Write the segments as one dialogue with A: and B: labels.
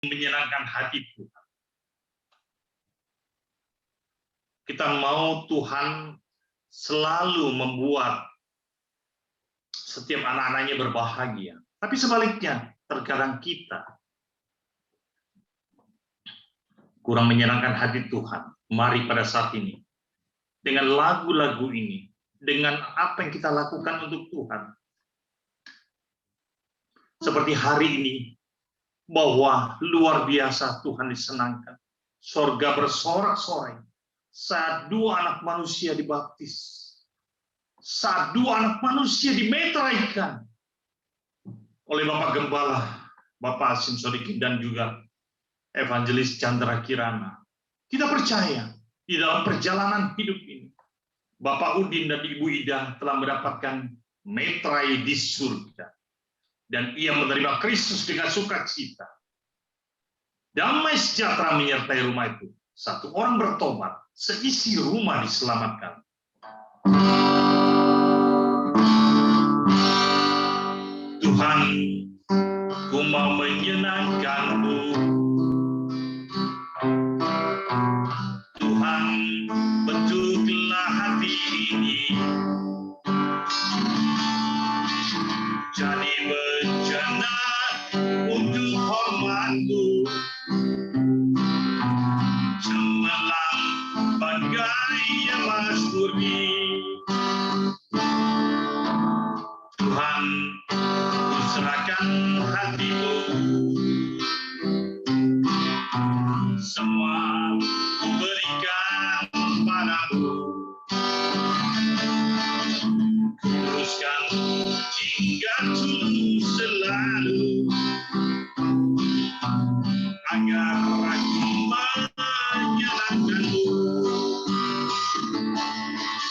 A: menyenangkan hati Tuhan. Kita mau Tuhan selalu membuat setiap anak-anaknya berbahagia. Tapi sebaliknya, terkadang kita kurang menyenangkan hati Tuhan. Mari pada saat ini, dengan lagu-lagu ini, dengan apa yang kita lakukan untuk Tuhan, seperti hari ini, bahwa luar biasa Tuhan disenangkan. Sorga bersorak-sorai saat dua anak manusia dibaptis. Saat dua anak manusia dimeteraikan oleh Bapak Gembala, Bapak Asim Sodikin, dan juga Evangelis Chandra Kirana. Kita percaya di dalam perjalanan hidup ini, Bapak Udin dan Ibu Ida telah mendapatkan meterai di surga. Dan ia menerima Kristus dengan sukacita. Damai sejahtera menyertai rumah itu. Satu orang bertobat, seisi rumah diselamatkan. Tuhan, ku mau menyenangkan-Mu. Tuhan, bentuklah hati ini jadi bencana untuk hormat-Mu. Cemerlang bagai emas murni. Tuhan, ku serahkan hati-Mu. Semua ku berikan padamu. Teruskan hingga tulus selalu, agar aku menyenangkan-Mu.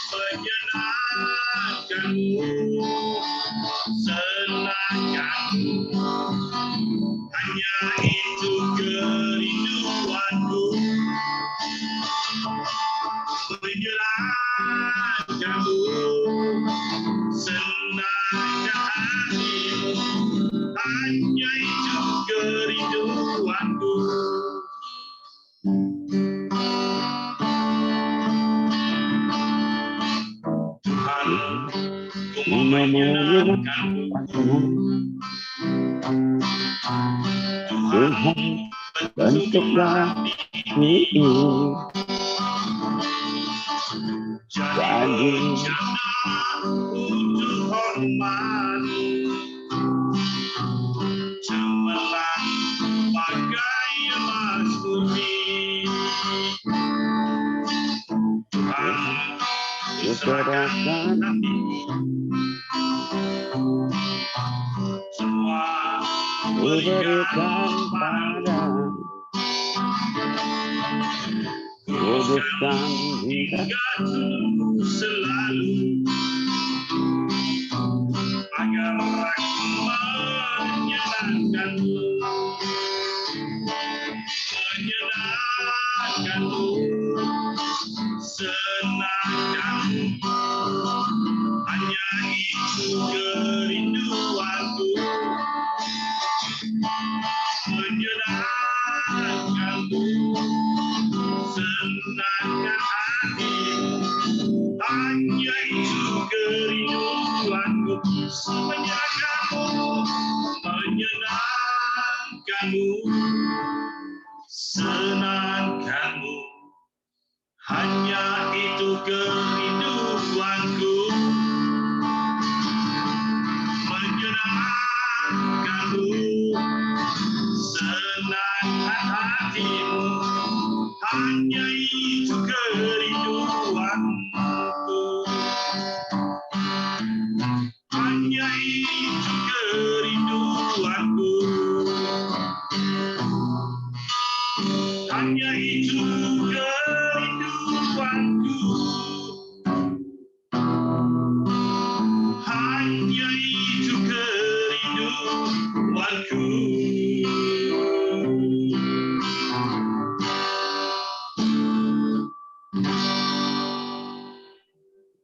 A: Menyenangkan-Mu, senangkan-Mu. Hanya itu kerinduanku. Menyenangkan-Mu, senangkan hatimu. Hanya itu kerinduanku. Tuhan, ku mau menyenangkan-Mu. Tuhan, bentuklah hati ini jadi bencana untuk hormat-Mu. Cemerlang bagai emas murni. Tuhan, ku serahkan hatiku. Semua berikan padamu. Kuduskan hingga tulus selalu, agar aku menyenangkan-Mu. Menyenangkan-Mu, senangkan-Mu. Hanya itu kerinduanku. Menyenangkan-Mu, senangkan hatimu. Hanya itu kerinduanku. Menyenangkan-Mu, menyenangkan-Mu, senangkan-Mu. Hanya itu kerinduanku. Menyenangkan-Mu, senangkan hatimu. Hanya itu kerinduanku. Hanya itu kerinduanku. Hanya itu kerinduanku. Hanya itu kerinduanku.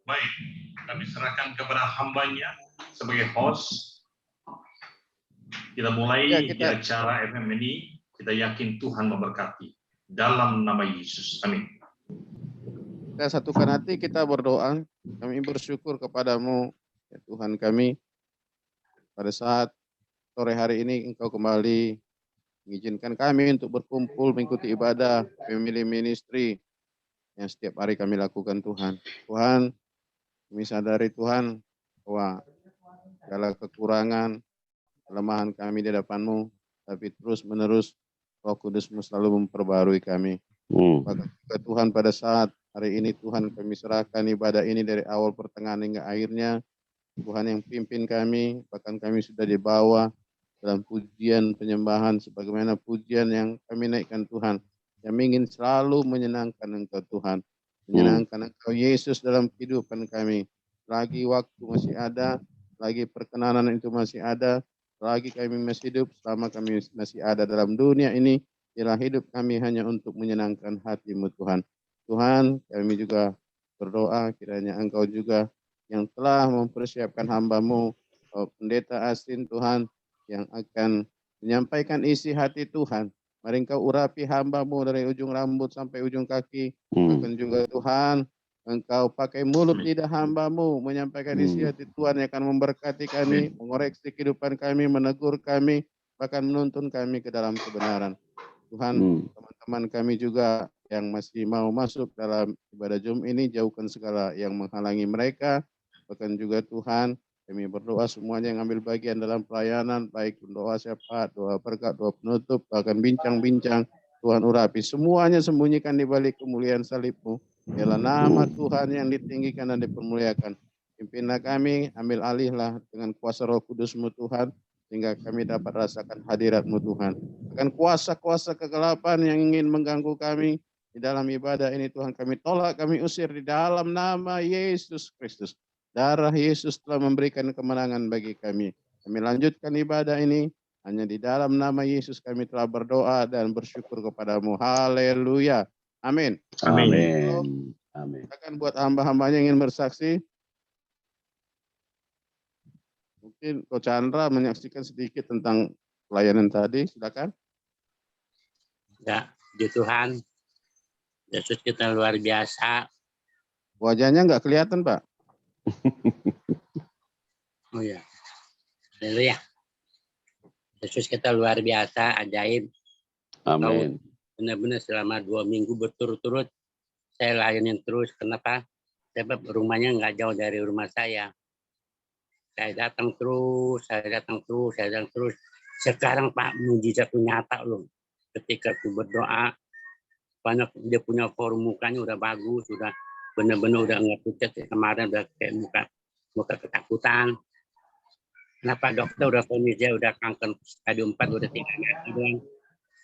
A: Baik, kami serahkan kepada hambanya sebagai host. Kita mulai di acara FM ini Kita yakin Tuhan memberkati. Dalam nama Yesus. Amin.
B: Kita satukan hati, kita berdoa. Kami bersyukur kepadamu, ya Tuhan kami. Pada saat sore hari ini Engkau kembali mengizinkan kami untuk berkumpul mengikuti ibadah family ministry yang setiap hari kami lakukan Tuhan. Tuhan, kami sadari Tuhan bahwa segala kekurangan, kelemahan kami di hadapan-Mu, tapi terus menerus Roh Kudus-Mu selalu memperbarui kami. Bahkan juga Tuhan pada saat hari ini Tuhan kami serahkan ibadah ini dari awal pertengahan hingga akhirnya. Tuhan yang pimpin kami, bahkan kami sudah dibawa dalam pujian penyembahan sebagaimana pujian yang kami naikkan Tuhan. Yang ingin selalu menyenangkan Engkau Tuhan. Menyenangkan Engkau Yesus dalam kehidupan kami. Lagi waktu masih ada, lagi perkenanan itu masih ada, lagi kami masih hidup, selama kami masih ada dalam dunia ini, ialah hidup kami hanya untuk menyenangkan hati-Mu Tuhan. Tuhan, kami juga berdoa kiranya Engkau juga yang telah mempersiapkan hamba-Mu, pendeta Asin Tuhan, yang akan menyampaikan isi hati Tuhan. Mari Engkau urapi hamba-Mu dari ujung rambut sampai ujung kaki. Bahkan juga Tuhan, Engkau pakai mulut lidah hamba-Mu menyampaikan isi hati Tuhan yang akan memberkati kami, mengoreksi kehidupan kami, menegur kami, bahkan menuntun kami ke dalam kebenaran. Tuhan, teman-teman kami juga yang masih mau masuk dalam ibadah Jum ini, jauhkan segala yang menghalangi mereka. Bahkan juga Tuhan, kami berdoa semuanya yang ambil bagian dalam pelayanan, baik doa syafaat, doa berkat, doa penutup, bahkan bincang-bincang, Tuhan urapi. Semuanya sembunyikan di balik kemuliaan salib-Mu. Ialah nama Tuhan yang ditinggikan dan dipermuliakan. Pimpinlah kami, ambil alihlah dengan kuasa Roh Kudus-Mu Tuhan, sehingga kami dapat rasakan hadirat-Mu Tuhan. Akan kuasa-kuasa kegelapan yang ingin mengganggu kami di dalam ibadah ini Tuhan, kami tolak, kami usir di dalam nama Yesus Kristus. Darah Yesus telah memberikan kemenangan bagi kami. Kami lanjutkan ibadah ini, hanya di dalam nama Yesus kami telah berdoa dan bersyukur kepadamu. Haleluya. Amin.
C: Amin. Amin.
B: Akan buat hamba-hambanya yang ingin bersaksi. Mungkin Ko Chandra menyaksikan sedikit tentang pelayanan tadi. Silakan.
D: Ya, di Tuhan. Yesus kita luar biasa.
B: Wajahnya nggak kelihatan, Pak.
D: Oh ya. Haleluya. Yesus kita luar biasa, ajaib.
C: Amin.
D: Benar-benar selama 2 minggu berturut-turut saya layanin terus. Kenapa? Sebab rumahnya nggak jauh dari rumah saya. Saya datang terus. Sekarang Pak, mujizat nyata loh. Ketika aku berdoa, banyak dia punya forum mukanya udah bagus, udah benar-benar udah nggak pucat. Kemarin udah kayak muka ketakutan. Kenapa dokter udah vonis dia udah kanker stadium 4 udah 3 hari.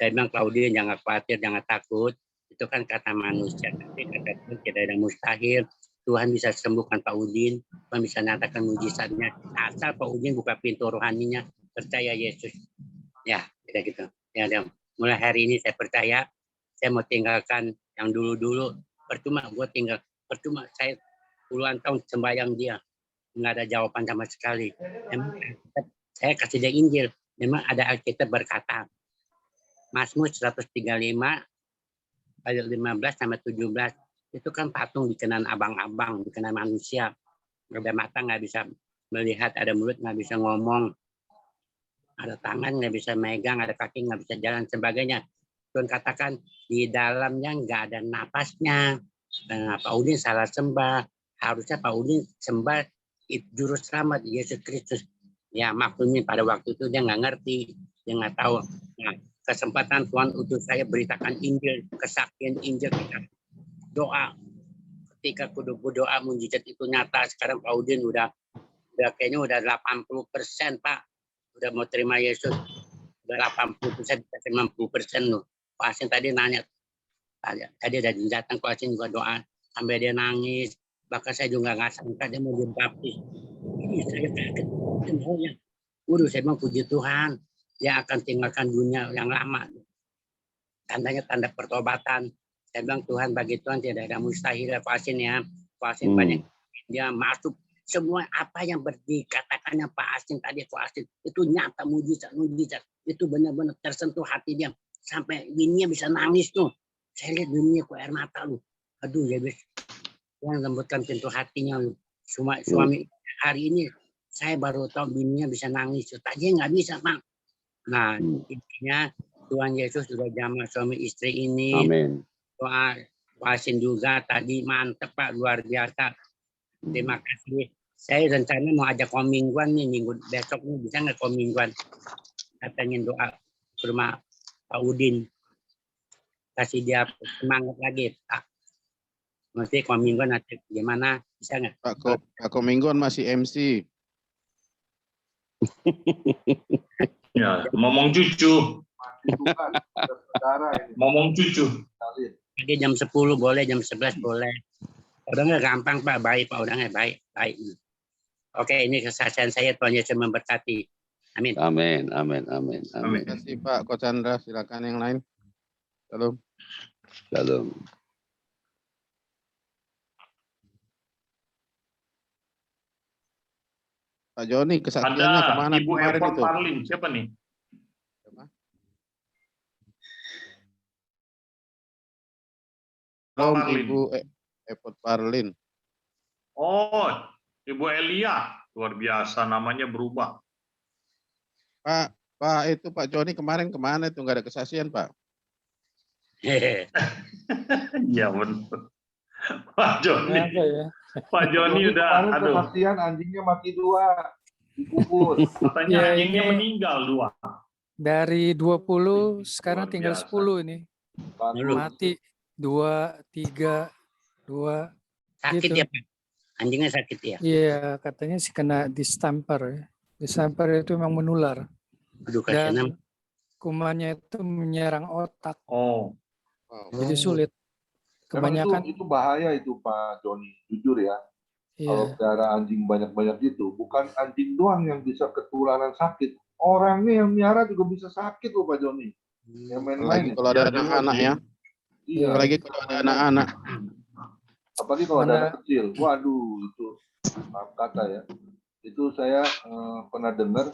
D: Saya bilang Claudia jangan khawatir, jangan takut. Itu kan kata manusia, tapi kata Tuhan tidak ada mustahil. Tuhan bisa sembuhkan Pak Udin, Tuhan bisa nyatakan mujizatnya. Asal Pak Udin buka pintu rohaninya, percaya Yesus. Ya, kita gitu. Ya, mulai hari ini saya percaya, saya mau tinggalkan yang dulu-dulu. Percuma saya puluhan tahun sembahyang dia. Nggak ada jawaban sama sekali. Memang saya kasih dia Injil. Memang ada Alkitab berkata, Mazmur 135 ayat 15 sampai 17 itu kan patung dikenan abang-abang, dikenan manusia. Ada mata nggak bisa melihat, ada mulut nggak bisa ngomong, ada tangan nggak bisa megang, ada kaki nggak bisa jalan, sebagainya. Tuhan katakan di dalamnya nggak ada napasnya. Nah, Pak Udin salah sembah. Harusnya Pak Udin sembah juru selamat Yesus Kristus. Ya maklumin pada waktu itu dia nggak ngerti, dia nggak tahu. Nah, kesempatan Tuhan untuk saya beritakan Injil, kesaktian Injil, kita doa. Ketika kudu berdoa mujizat itu nyata. Sekarang Pak Udin udah kayaknya udah 80% Pak, udah mau terima Yesus. Udah 80%, 90% loh. Pak Asin tadi nanya, tadi ada datang Pak Asin juga doa sampai dia nangis. Bahkan saya juga nggak sangka dia mau dibaptis. Ini saya kaget. Saya bilang puji Tuhan, dia akan tinggalkan dunia yang lama. Tandanya tanda pertobatan. Saya bilang Tuhan, bagi Tuhan tidak ada mustahil. Pak Asin ya, Pak Asin banyak dia masuk semua apa yang dikatakannya Pak Asin tadi, Pak Asin itu nyata, mujizat itu benar-benar tersentuh hati dia. sampai bininya bisa nangis tuh. Saya lihat bininya kok air mata lu. Aduh ya bes. Yang lembutkan pintu hatinya lu. Suami hari ini saya baru tahu bininya bisa nangis. Tadinya nggak bisa, Bang. Nah, intinya Tuhan Yesus sudah jamah suami istri ini.
C: Amin.
D: Doa Wasin juga tadi mantep Pak, luar biasa. Terima kasih. Saya rencana mau ajak komingguan nih minggu besok nih, bisa nggak komingguan? Katanya doa ke rumah Pak Udin. Kasih dia semangat lagi Pak. Nanti komingguan nanti gimana? Bisa nggak?
B: Pak Kominggon masih MC.
A: Ya, ngomong cucu. Ngomong cucu.
D: Lagi jam 10 boleh, jam 11 boleh. Orangnya gampang Pak, baik Pak, orangnya baik. Oke, ini kesaksian saya, Tuhan Yesus memberkati. Amin.
C: Amin. Amin. Amin. Amin.
B: Terima kasih Pak Ko Chandra. Silakan yang lain. Shalom.
C: Shalom.
B: Pak Joni, kesaksiannya
A: Ada
B: kemana
A: Ibu
B: kemarin
A: Airport
B: itu?
A: Parlin. Siapa nih?
B: Shalom
A: Parlin.
B: Ibu Airport Parlin.
A: Oh, Ibu Elia. Luar biasa, namanya berubah.
B: Pak itu Pak Joni kemarin kemana itu nggak ada kesaksian Pak?
A: Iya benar. Pak Joni.
E: Apa ya?
A: Pak Joni udah,
F: kemarin
A: aduh.
F: kesaksian anjingnya mati 2 dikubur.
A: Katanya
E: Ya,
A: anjingnya
E: ini-
A: meninggal 2.
E: Dari 20 sekarang
A: Luar
E: tinggal
A: biasa.
E: 10 ini.
F: Bagus.
E: Mati 2, 3, 2.
D: Sakit
E: Gitu.
D: ya Pak? Anjingnya sakit ya?
E: Iya, katanya sih kena distemper ya. Distemper itu memang menular.
D: Aduh kasihan.
E: Dan kumannya itu menyerang otak.
A: Oh,
E: Jadi sulit.
F: Memang
E: Kebanyakan
F: itu bahaya itu Pak Joni, jujur ya. Kalau
E: iya.
F: pelihara anjing banyak-banyak gitu, bukan anjing doang yang bisa ketularan sakit. Orangnya yang miara juga bisa sakit loh Pak Joni. Yang
B: Apalagi
F: main-main.
B: kalau ada
A: Iya,
B: anak-anak
A: juga
B: ya.
F: Iya.
B: Apalagi kalau ada anak-anak.
F: Apalagi kalau ada
E: Mana-
F: anak kecil. Waduh, itu maaf kata ya. Itu saya pernah dengar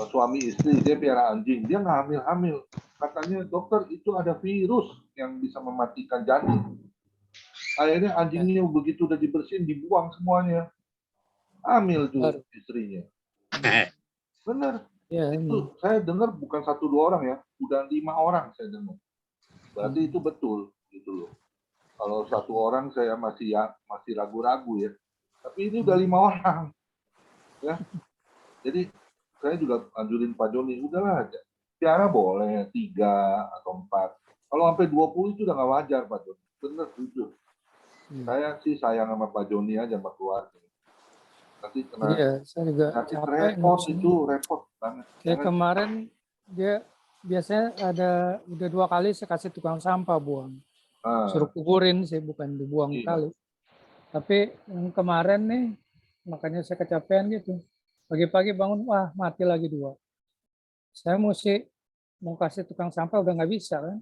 F: suami istri dia piara anjing, dia nggak hamil-hamil. Katanya dokter itu ada virus yang bisa mematikan janin. Akhirnya anjingnya begitu udah dibersihin dibuang semuanya. Hamil tuh
E: Baru.
F: istrinya. Bener.
E: Iya,
F: Itu saya dengar bukan 1-2 orang ya, udah 5 orang saya dengar. Berarti itu betul gitu loh. Kalau 1 orang saya masih ragu-ragu ya. Tapi ini udah 5 orang. Ya. Jadi saya juga anjurin Pak Joni, udahlah aja. Piara boleh 3 atau 4. Kalau sampai 20 itu udah nggak wajar Pak Joni. Bener jujur. Saya sih sayang sama Pak Joni aja sama keluarga. Nanti kena
E: Iya, saya juga
F: sakit
E: capek
F: repot
E: ngurusin.
F: itu repot banget.
E: Kayak kemarin dia biasanya udah 2 kali saya kasih tukang sampah buang.
F: Ah,
E: Suruh kuburin sih, bukan dibuang
F: Iya.
E: kali. Tapi yang kemarin nih, makanya saya kecapean gitu. Pagi-pagi bangun, wah mati lagi 2. Saya mesti mau kasih tukang sampah udah nggak bisa kan.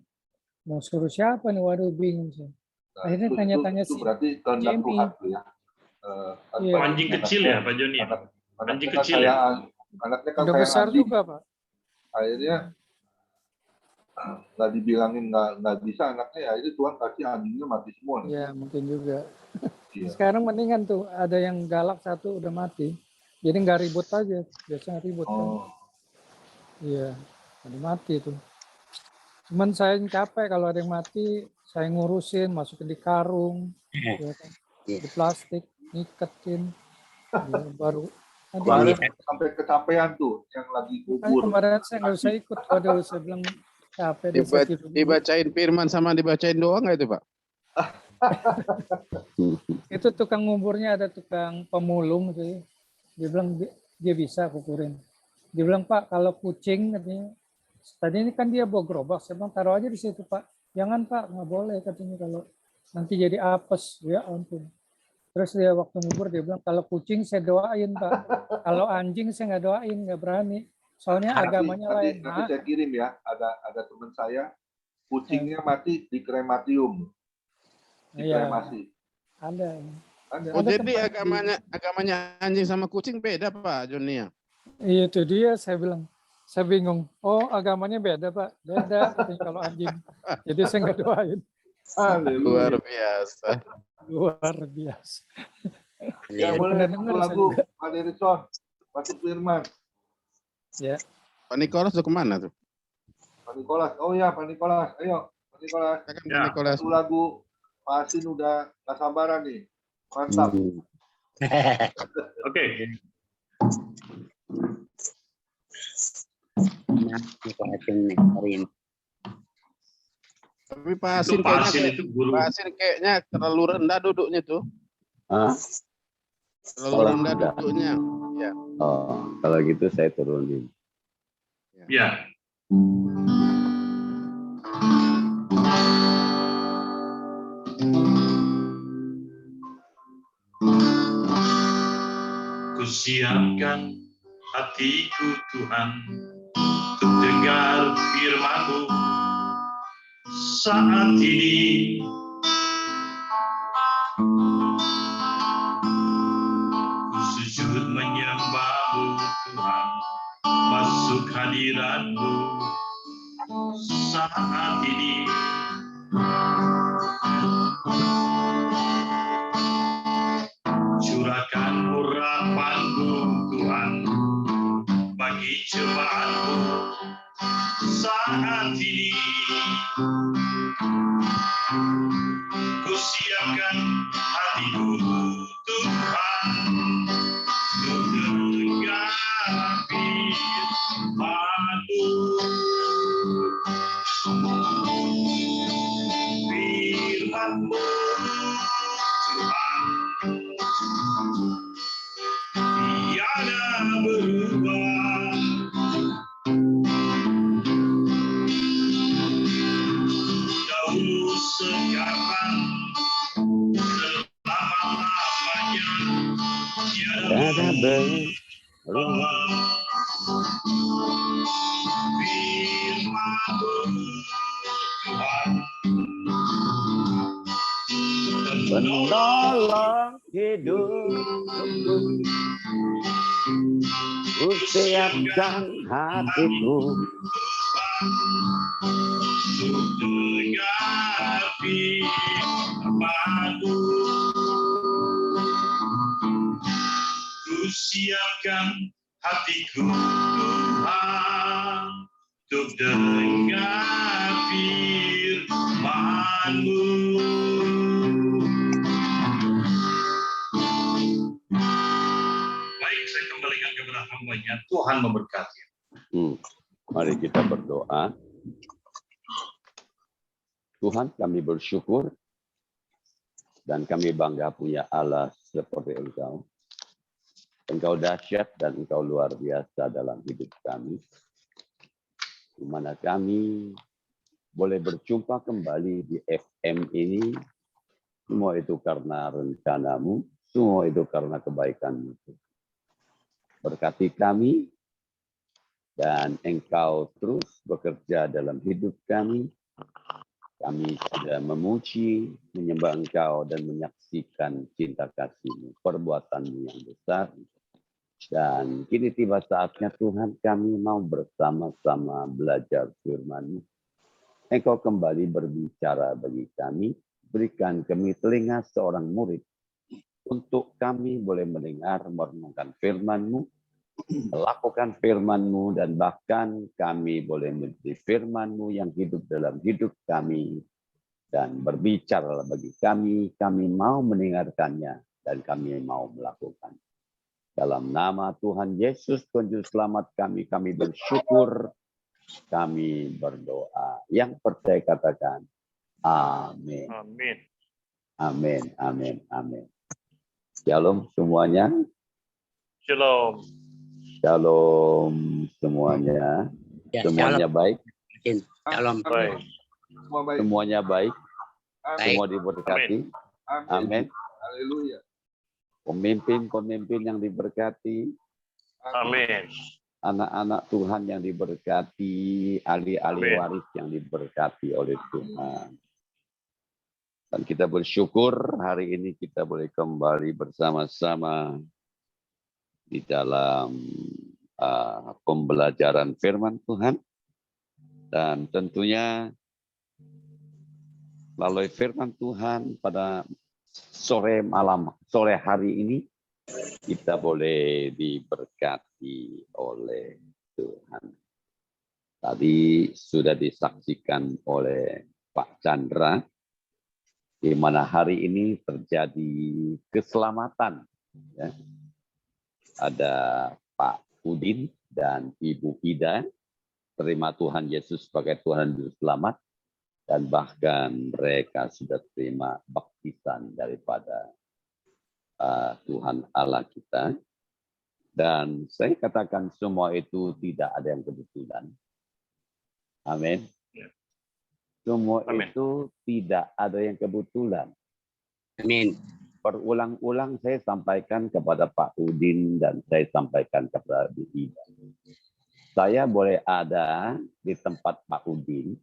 E: Mau suruh siapa nih, waduh bingung sih.
F: nah,
E: Akhirnya tanya-tanya
F: itu
E: si
F: berarti kehendak
E: Jamie.
F: Tuhan tuh ya.
E: Iya.
A: anjing kecil ya Pak Joni. Anjing kecil ya?
F: Anaknya kan
E: Udah
F: sayang
E: besar
F: anjing.
E: juga Pak.
F: Akhirnya nggak dibilangin nggak bisa anaknya ya, itu Tuhan kasih anjingnya mati semua.
E: Ya mungkin juga.
F: Iya.
E: Sekarang mendingan tuh, ada yang galak 1 udah mati. Jadi nggak ribut aja, biasanya ribut kan.
F: Oh,
E: Iya, ada mati tuh. Cuman saya yang capek kalau ada yang mati, saya ngurusin, masukin di karung, ya kan?
D: Iya.
E: Di plastik, niketin, ya, baru. Nanti
F: kemarin sampai kecapean tuh yang lagi
E: makanya
F: kubur.
E: kemarin saya nggak usah ikut. Waduh, saya bilang capek deh, saya tidur dulu.
B: Dibacain firman sama dibacain doa nggak itu Pak?
E: Itu tukang nguburnya ada tukang pemulung sih. Dia bilang dia bisa kukurin. Dia bilang Pak kalau kucing katanya. Tadi ini kan dia bawa gerobak, saya bilang taruh aja di situ Pak. Jangan Pak, nggak boleh katanya kalau nanti jadi apes. Ya ampun. Terus dia waktu ngubur dia bilang kalau kucing saya doain Pak. Kalau anjing saya nggak doain, nggak berani. Soalnya agamanya lain.
F: Nanti saya kirim ya, ada teman saya kucingnya mati di krematium,
E: Iya,
F: dikremasi.
E: ada.
F: Ada.
B: Oh
E: Ada
B: jadi
E: tempat
B: agamanya anjing sama kucing beda Pak Joni ya?
E: Iya itu dia saya bilang. Saya bingung. Oh, agamanya beda, Pak. Beda katanya kalau anjing. Jadi saya nggak doain.
B: Luar biasa.
E: Luar biasa.
F: Ya
D: Haleluya.
F: boleh
E: Pernah
F: satu
E: dengar saya
F: lagu
E: juga.
F: Pak Derison, masuk firman.
E: Ya.
B: Pak Nikolas tuh kemana tuh?
F: Pak Nikolas, oh ya Pak Nikolas, ayo Pak Nikolas.
B: Silakan
A: Ya.
B: Pak Nikolas.
F: Satu lagu Pak Asin udah gak sabaran nih. Mantap.
A: Oke.
D: Nah, ini Pak Asin nih hari ini.
B: Tapi Pak
A: Itu
B: Asin
A: Pak
B: kayaknya,
A: Asin itu guru.
B: Pak Asin kayaknya terlalu rendah duduknya tuh.
C: Hah?
B: Terlalu
C: Oh,
B: rendah
C: rendah.
B: duduknya.
C: Oh, kalau gitu saya turunin.
A: Ya. Kusiapkan hatiku Tuhan untuk dengar firman-Mu saat ini. Ku sujud menyembah-Mu Tuhan, masuk hadirat-Mu saat ini. Curahkan urapan-Mu Tuhan bagi jemaat-Mu saat ini. Ku siapkan hatiku Tuhan untuk dengar firman-Mu. Firman-Mu Tuhan tiada berubah. Dahulu sekarang selama-lamanya
C: Tiada berubah.
A: firman-Mu Tuhan
C: Penolong hidupku, ku siapkan hatiku.
A: untuk dengar firman-Mu. Ku siapkan hatiku Tuhan untuk dengar firman-Mu. Baik, saya kembalikan kepada hamba-Nya. Tuhan memberkati.
C: Mari kita berdoa. Tuhan, kami bersyukur dan kami bangga punya Allah seperti Engkau. Engkau dahsyat dan Engkau luar biasa dalam hidup kami. Di mana kami boleh berjumpa kembali di FM ini. Semua itu karena rencana-Mu, semua itu karena kebaikan-Mu. Berkati kami dan Engkau terus bekerja dalam hidup kami. Kami sudah memuji, menyembah Engkau dan menyaksikan cinta kasih-Mu, perbuatan-Mu yang besar. Dan kini tiba saatnya Tuhan kami mau bersama-sama belajar firman-Mu. Engkau kembali berbicara bagi kami, berikan kami telinga seorang murid untuk kami boleh mendengar, merenungkan firman-Mu, melakukan firman-Mu, dan bahkan kami boleh menjadi firman-Mu yang hidup dalam hidup kami dan berbicara bagi kami mau mendengarkannya dan kami mau melakukan. Dalam nama Tuhan Yesus, Tuhan Juru Selamat kami bersyukur, kami berdoa. Yang percaya katakan, amin.
A: Amin.
C: Amin, amin, amin. Shalom semuanya.
A: Shalom.
C: Shalom semuanya.
D: Ya,
C: Semuanya baik.
D: Shalom.
A: Baik.
F: Semua baik.
C: Semuanya baik.
F: Amin.
C: Semua diberkati. Amin.
F: Haleluya.
C: Pemimpin-pemimpin yang diberkati.
A: Amin.
C: Anak-anak Tuhan yang diberkati. Ahli-ahli
A: Amin.
C: waris yang diberkati oleh Tuhan. Dan kita bersyukur hari ini kita boleh kembali bersama-sama di dalam pembelajaran firman Tuhan. Dan tentunya melalui firman Tuhan pada sore hari ini, kita boleh diberkati oleh Tuhan. Tadi sudah disaksikan oleh Pak Chandra, di mana hari ini terjadi keselamatan. Ya. Ada Pak Udin dan Ibu Ida, terima Tuhan Yesus sebagai Tuhan dan Juru Selamat, dan bahkan mereka sudah terima baptisan daripada Tuhan Allah kita. Dan saya katakan semua itu tidak ada yang kebetulan. Amin. Semua itu tidak ada yang kebetulan.
D: Amin.
C: Berulang-ulang saya sampaikan kepada Pak Udin dan saya sampaikan kepada Bu Ida. Saya boleh ada di tempat Pak Udin,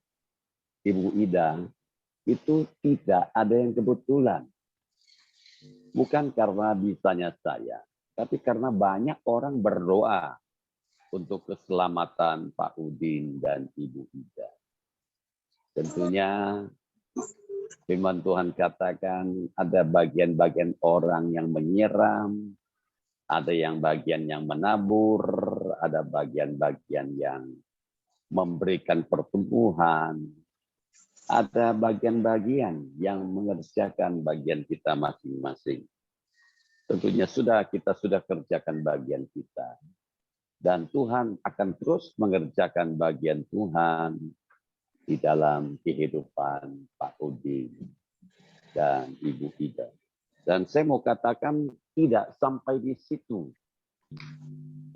C: Ibu Ida, itu tidak ada yang kebetulan. Bukan karena bisanya saya, tapi karena banyak orang berdoa untuk keselamatan Pak Udin dan Ibu Ida. Tentunya firman Tuhan katakan ada bagian-bagian orang yang menyiram, ada yang bagian yang menabur, ada bagian-bagian yang memberikan pertumbuhan, ada bagian-bagian yang mengerjakan bagian kita masing-masing. Tentunya kita sudah kerjakan bagian kita. Dan Tuhan akan terus mengerjakan bagian Tuhan di dalam kehidupan Pak Udin dan Ibu Ida. Dan saya mau katakan tidak sampai di situ.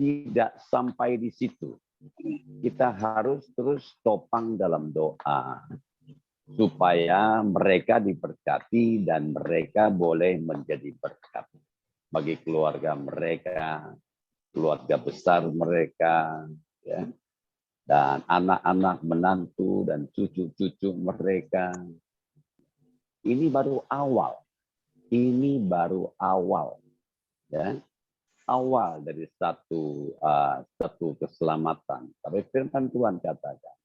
C: Tidak sampai di situ. Kita harus terus topang dalam doa supaya mereka diberkati dan mereka boleh menjadi berkat bagi keluarga mereka, keluarga besar mereka, ya, dan anak-anak, menantu dan cucu-cucu mereka. Ini baru awal. Ini baru awal, ya, awal dari satu keselamatan. Tapi firman Tuhan katakan,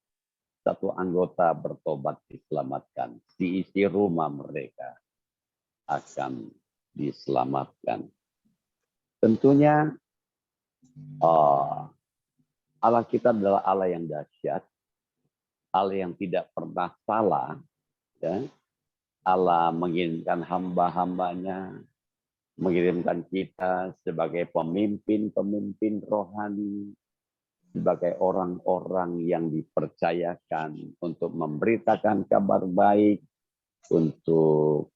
C: satu anggota bertobat diselamatkan, diisi rumah mereka akan diselamatkan. Tentunya Allah kita adalah Allah yang dahsyat, Allah yang tidak pernah salah, ya. Allah mengirimkan hamba-hambanya, mengirimkan kita sebagai pemimpin-pemimpin rohani, sebagai orang-orang yang dipercayakan untuk memberitakan kabar baik, untuk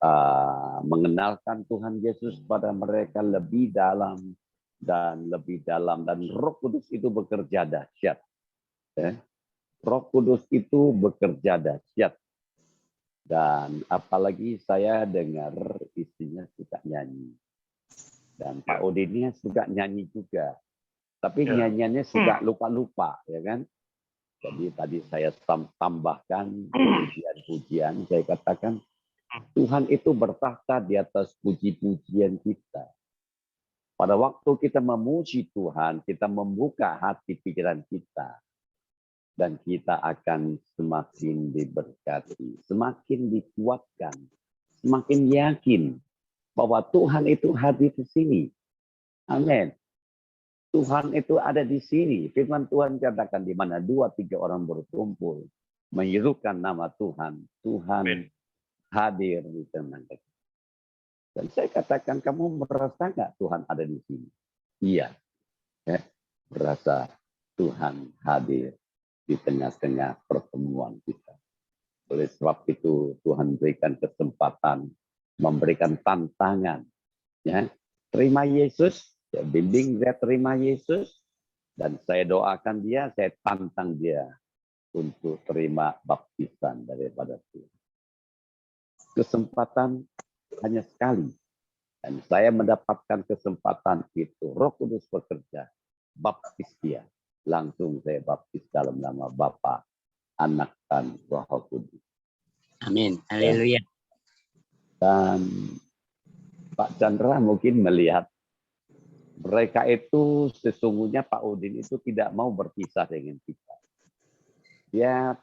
C: mengenalkan Tuhan Yesus pada mereka lebih dalam dan lebih dalam. Dan Roh Kudus itu bekerja dahsyat. Roh Kudus itu bekerja dahsyat. Dan apalagi saya dengar istrinya suka nyanyi. Dan Pak Udinnya suka nyanyi juga. Tapi nyanyiannya suka lupa-lupa, ya kan? Jadi tadi saya tambahkan pujian-pujian, saya katakan Tuhan itu bertakhta di atas puji-pujian kita. Pada waktu kita memuji Tuhan, kita membuka hati pikiran kita. Dan kita akan semakin diberkati, semakin dikuatkan, semakin yakin bahwa Tuhan itu hadir di sini. Amin. Tuhan itu ada di sini. Firman Tuhan katakan di mana 2-3 orang berkumpul, menyerukan nama Tuhan. Tuhan hadir di tengah kita. Dan saya katakan, kamu merasa nggak Tuhan ada di sini? Iya. Merasa Tuhan hadir di tengah-tengah pertemuan kita. Oleh sebab itu Tuhan berikan kesempatan, memberikan tantangan. Ya, terima Yesus, ya, bimbing dia terima Yesus, dan saya doakan dia, saya tantang dia untuk terima baptisan daripada Tuhan. Kesempatan hanya sekali, dan saya mendapatkan kesempatan itu. Roh Kudus bekerja, baptis dia. Langsung saya baptis dalam nama Bapa, Anak, dan Roh Kudus.
D: Amin. Haleluya.
C: Dan Pak Chandra mungkin melihat Mereka itu sesungguhnya Pak Udin itu tidak mau berpisah dengan kita. Dia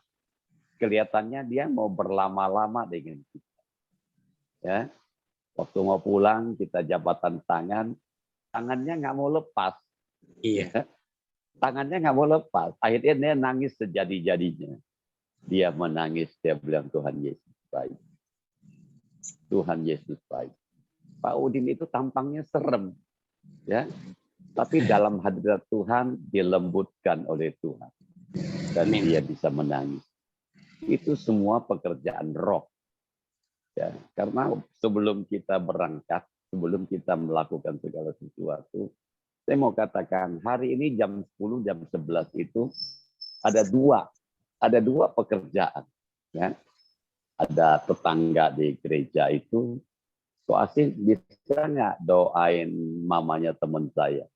C: kelihatannya dia mau berlama-lama dengan kita. Ya, waktu mau pulang kita jabatan tangan, tangannya nggak mau lepas.
D: Iya.
C: Ya. Tangannya nggak mau lepas. Akhirnya dia nangis sejadi-jadinya. Dia menangis, dia bilang Tuhan Yesus baik. Tuhan Yesus baik. Pak Udin itu tampangnya serem, ya. Tapi dalam hadirat Tuhan dilembutkan oleh Tuhan dan dia bisa menangis. Itu semua pekerjaan roh. Ya, karena sebelum kita berangkat, sebelum kita melakukan segala sesuatu, saya mau katakan hari ini jam 10, jam 11 itu ada dua pekerjaan. Ya. Ada tetangga di gereja itu, Koasin bisa nggak doain mamanya teman saya?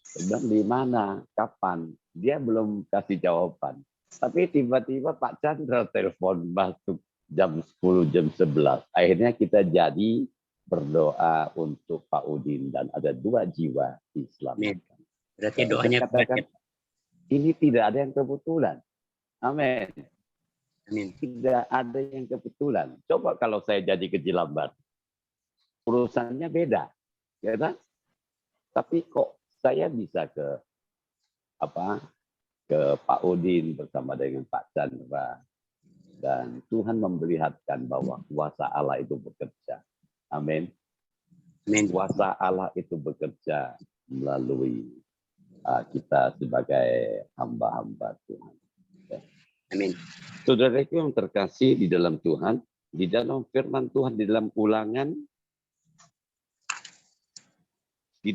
C: Saya bilang, di mana? Kapan? Dia belum kasih jawaban. Tapi tiba-tiba Pak Chandra telepon masuk jam 10, jam 11. Akhirnya kita jadi berdoa untuk Pak Udin dan ada 2 jiwa diselamatkan.
D: Berarti doanya
C: katakan, ini tidak ada yang kebetulan. Amin.
D: Amin.
C: Tidak ada yang kebetulan. Coba kalau saya jadi ke Jelambar, urusannya beda, ya kan? Tapi kok saya bisa ke Pak Udin bersama dengan Pak Chandra, dan Tuhan memperlihatkan bahwa kuasa Allah itu bekerja. Amin.
D: Amin.
C: Kuasa Allah itu bekerja melalui kita sebagai hamba-hamba Tuhan.
D: Amin.
C: Saudaraku yang terkasih di dalam Tuhan, di dalam firman Tuhan, di dalam Ulangan 20.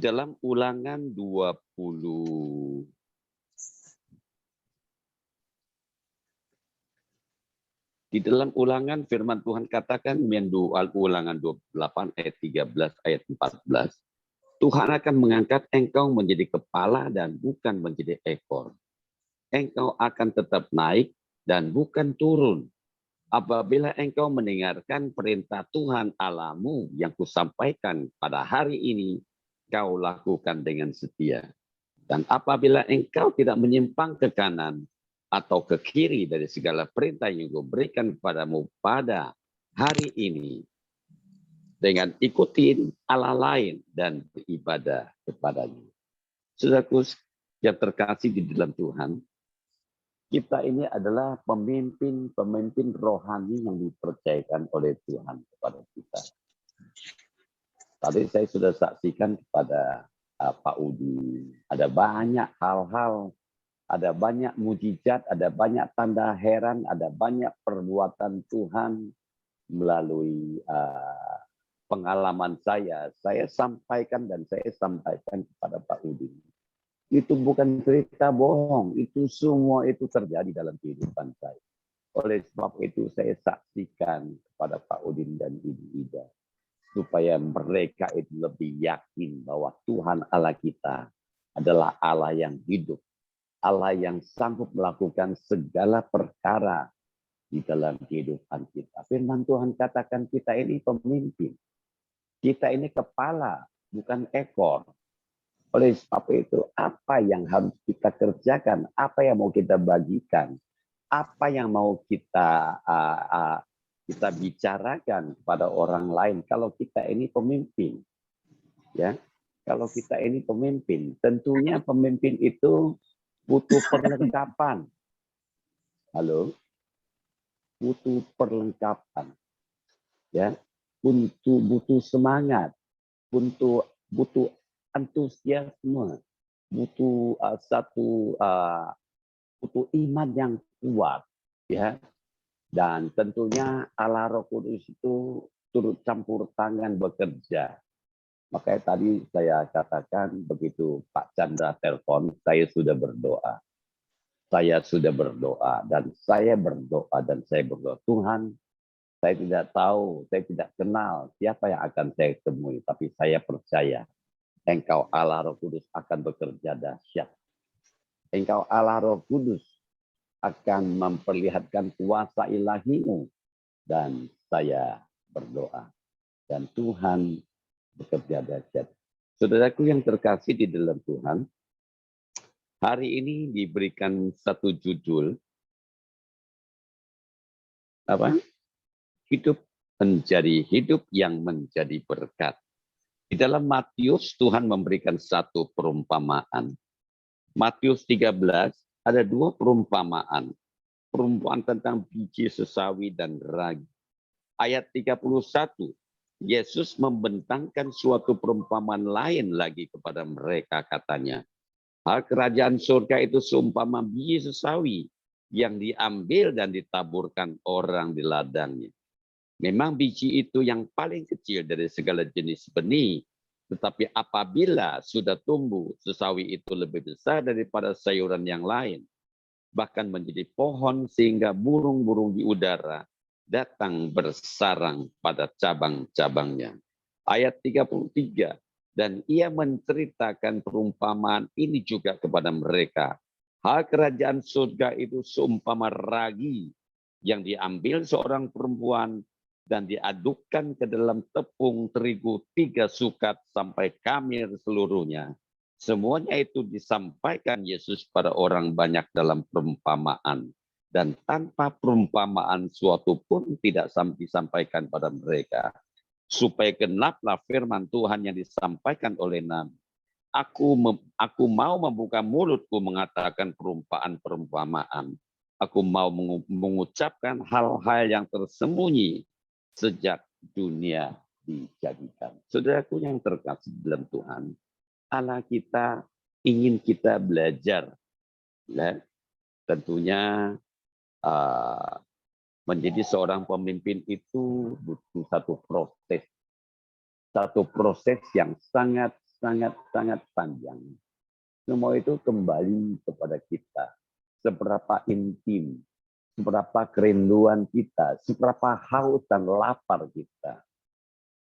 C: Di dalam Ulangan firman Tuhan katakan, Ulangan 28 ayat 13 ayat 14. Tuhan akan mengangkat engkau menjadi kepala dan bukan menjadi ekor. Engkau akan tetap naik dan bukan turun. Apabila engkau mendengarkan perintah Tuhan Allahmu yang kusampaikan pada hari ini, kau lakukan dengan setia. Dan apabila engkau tidak menyimpang ke kanan atau ke kiri dari segala perintah yang kuberikan kepadamu pada hari ini, dengan ikutin Allah lain dan beribadah kepadanya. Saudaraku yang terkasih di dalam Tuhan, kita ini adalah pemimpin rohani yang dipercayakan oleh Tuhan kepada kita. Tadi saya sudah saksikan kepada Pak Udi, ada banyak hal-hal, ada banyak mujizat, ada banyak tanda heran, ada banyak perbuatan Tuhan melalui pengalaman saya sampaikan dan saya sampaikan kepada Pak Udi. Itu bukan cerita bohong, itu semua itu terjadi dalam kehidupan saya. Oleh sebab itu saya saksikan kepada Pak Udin dan Ibu Ida, supaya mereka itu lebih yakin bahwa Tuhan Allah kita adalah Allah yang hidup, Allah yang sanggup melakukan segala perkara di dalam kehidupan kita. Firman Tuhan katakan kita ini pemimpin, kita ini kepala, bukan ekor. Oleh sebab itu, apa yang harus kita kerjakan, apa yang mau kita bagikan, apa yang mau kita bicarakan kepada orang lain. Kalau kita ini pemimpin, ya, kalau kita ini pemimpin, tentunya pemimpin itu butuh perlengkapan. Halo, butuh perlengkapan, ya, butuh semangat, butuh antusiasme, butuh butuh iman yang kuat, ya, dan tentunya Allah Roh Kudus itu turut campur tangan bekerja. Makanya tadi saya katakan begitu Pak Chandra telepon, saya sudah berdoa. Saya sudah berdoa dan saya berdoa Tuhan, saya tidak tahu, saya tidak kenal siapa yang akan saya temui, tapi saya percaya Engkau Allah Roh Kudus akan bekerja dahsyat. Engkau Allah Roh Kudus akan memperlihatkan kuasa ilahi-Mu. Dan saya berdoa. Dan Tuhan bekerja dahsyat. Saudaraku yang terkasih di dalam Tuhan, hari ini diberikan satu judul, apa? Hidup yang menjadi berkat. Di dalam Matius, Tuhan memberikan satu perumpamaan. Matius 13 ada dua perumpamaan. Perumpamaan tentang biji sesawi dan ragi. Ayat 31, Yesus membentangkan suatu perumpamaan lain lagi kepada mereka, katanya. Hal kerajaan surga itu seumpama biji sesawi yang diambil dan ditaburkan orang di ladangnya. Memang biji itu yang paling kecil dari segala jenis benih, tetapi apabila sudah tumbuh, sesawi itu lebih besar daripada sayuran yang lain, bahkan menjadi pohon sehingga burung-burung di udara datang bersarang pada cabang-cabangnya. Ayat 33, dan ia menceritakan perumpamaan ini juga kepada mereka. Hal kerajaan surga itu seumpama ragi yang diambil seorang perempuan dan diadukkan ke dalam tepung terigu 3 sukat sampai kamir seluruhnya. Semuanya itu disampaikan Yesus pada orang banyak dalam perumpamaan. Dan tanpa perumpamaan suatu pun tidak disampaikan pada mereka. Supaya genaplah firman Tuhan yang disampaikan oleh Nabi. Aku mau membuka mulutku mengatakan perumpamaan. Aku mau mengucapkan hal-hal yang tersembunyi sejak dunia dijadikan. Saudaraku yang terkasih dalam Tuhan, Allah kita ingin kita belajar. Ya, tentunya menjadi seorang pemimpin itu butuh satu proses yang sangat panjang. Semua itu kembali kepada kita. Seberapa intim, seberapa kerinduan kita, seberapa haus dan lapar kita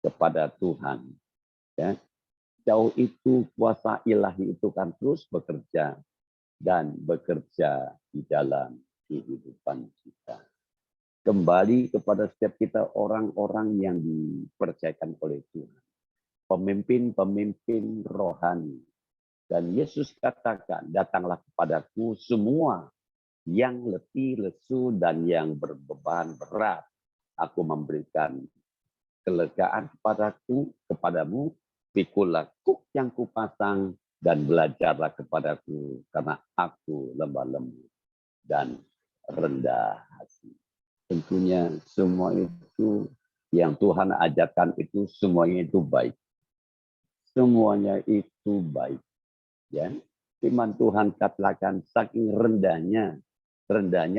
C: kepada Tuhan. Ya. Jauh itu kuasa ilahi itu kan terus bekerja dan bekerja di dalam kehidupan kita. Kembali kepada setiap kita orang-orang yang dipercayakan oleh Tuhan. Pemimpin-pemimpin rohani. Dan Yesus katakan, datanglah kepadaku semua yang letih, lesu, dan yang berbeban berat. Aku memberikan kelegaan kepadamu, pikulah kuk yang kupasang, dan belajarlah kepadaku, karena aku lemah lembut dan rendah hati. Tentunya semua itu yang Tuhan ajarkan itu semuanya itu baik. Semuanya itu baik. Ya, firman Tuhan katakan saking rendahnya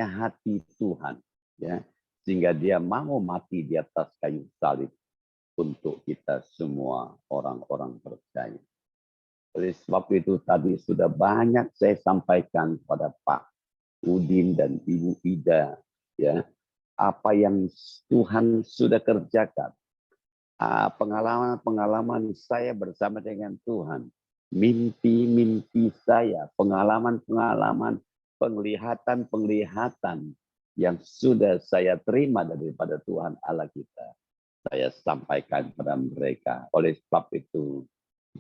C: hati Tuhan, ya, sehingga Dia mau mati di atas kayu salib untuk kita semua orang-orang percaya. Oleh sebab itu tadi sudah banyak saya sampaikan pada Pak Udin dan Ibu Ida, ya, apa yang Tuhan sudah kerjakan, pengalaman saya bersama dengan Tuhan. Mimpi-mimpi saya, pengalaman-pengalaman, penglihatan-penglihatan yang sudah saya terima daripada Tuhan Allah kita. Saya sampaikan kepada mereka. Oleh sebab itu,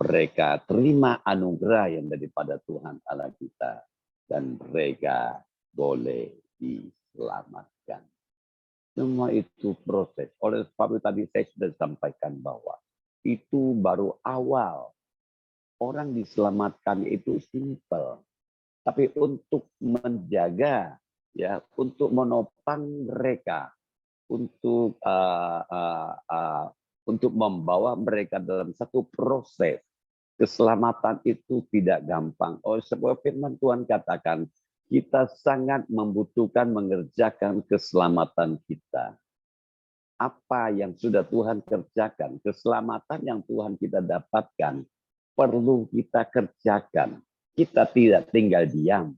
C: mereka terima anugerah yang daripada Tuhan Allah kita. Dan mereka boleh diselamatkan. Semua itu proses. Oleh sebab itu tadi saya sudah sampaikan bahwa itu baru awal. Orang diselamatkan itu simpel, tapi untuk menjaga, ya, untuk menopang mereka, untuk membawa mereka dalam satu proses keselamatan itu tidak gampang. Oleh sebab firman Tuhan katakan kita sangat membutuhkan mengerjakan keselamatan kita. Apa yang sudah Tuhan kerjakan, keselamatan yang Tuhan kita dapatkan, perlu kita kerjakan. Kita tidak tinggal diam.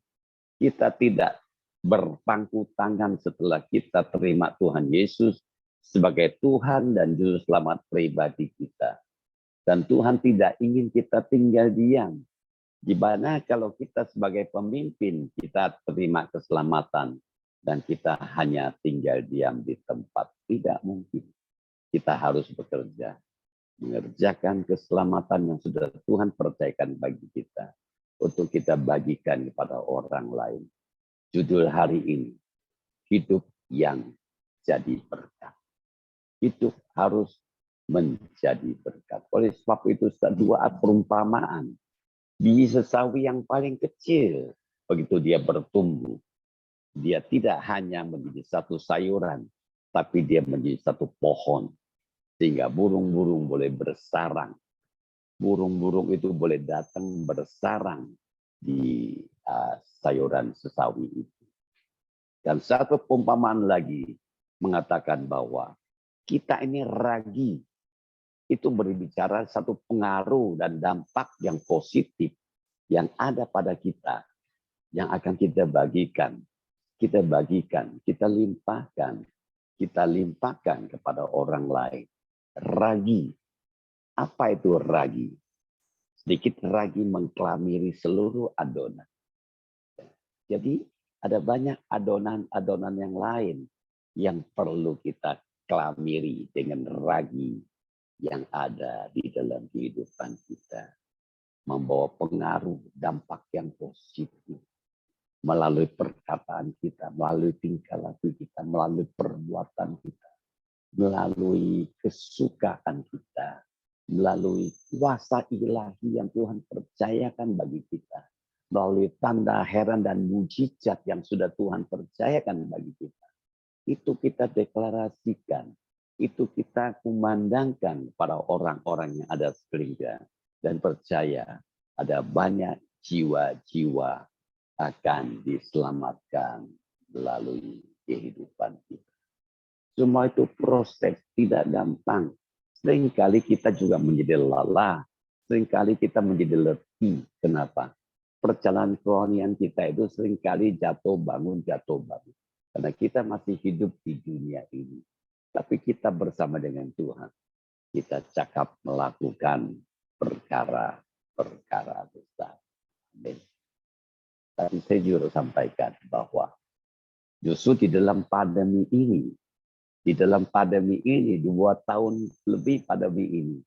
C: Kita tidak berpangku tangan setelah kita terima Tuhan Yesus sebagai Tuhan dan Juru Selamat pribadi kita. Dan Tuhan tidak ingin kita tinggal diam. Gimana kalau kita sebagai pemimpin, kita terima keselamatan dan kita hanya tinggal diam di tempat? Tidak mungkin. Kita harus bekerja. mengerjakan keselamatan yang sudah Tuhan percayakan bagi kita untuk kita bagikan kepada orang lain. Judul hari ini, hidup yang jadi berkat. Hidup harus menjadi berkat. Oleh sebab itu, dua perumpamaan. Biji sesawi yang paling kecil, begitu dia bertumbuh, dia tidak hanya menjadi satu sayuran, tapi dia menjadi satu pohon. Sehingga burung-burung boleh bersarang. Burung-burung itu boleh datang bersarang di sayuran sesawi itu. Dan satu perumpamaan lagi mengatakan bahwa kita ini ragi. Itu berbicara satu pengaruh dan dampak yang positif yang ada pada kita. Yang akan kita bagikan. Kita bagikan, kita limpahkan. Kita limpahkan kepada orang lain. Ragi. Apa itu ragi? Sedikit ragi mengklamiri seluruh adonan. Jadi ada banyak adonan-adonan yang lain yang perlu kita klamiri dengan ragi yang ada di dalam kehidupan kita. Membawa pengaruh, dampak yang positif. Melalui perkataan kita, melalui tingkah laku kita, melalui perbuatan kita. Melalui kesukaan kita, melalui kuasa ilahi yang Tuhan percayakan bagi kita, melalui tanda heran dan mujizat yang sudah Tuhan percayakan bagi kita. Itu kita deklarasikan, itu kita kumandangkan pada orang-orang yang ada sekeliling kita, dan percaya ada banyak jiwa-jiwa akan diselamatkan melalui kehidupan kita. Semua itu proses, tidak gampang. Seringkali kita juga menjadi lelah. Seringkali kita menjadi letih. Kenapa? Perjalanan kerohanian kita itu seringkali jatuh bangun. Karena kita masih hidup di dunia ini. Tapi kita bersama dengan Tuhan. Kita cakap melakukan perkara-perkara besar. Amin. Tadi saya juga sampaikan bahwa justru di dalam pandemi ini, 2 tahun lebih pandemi ini,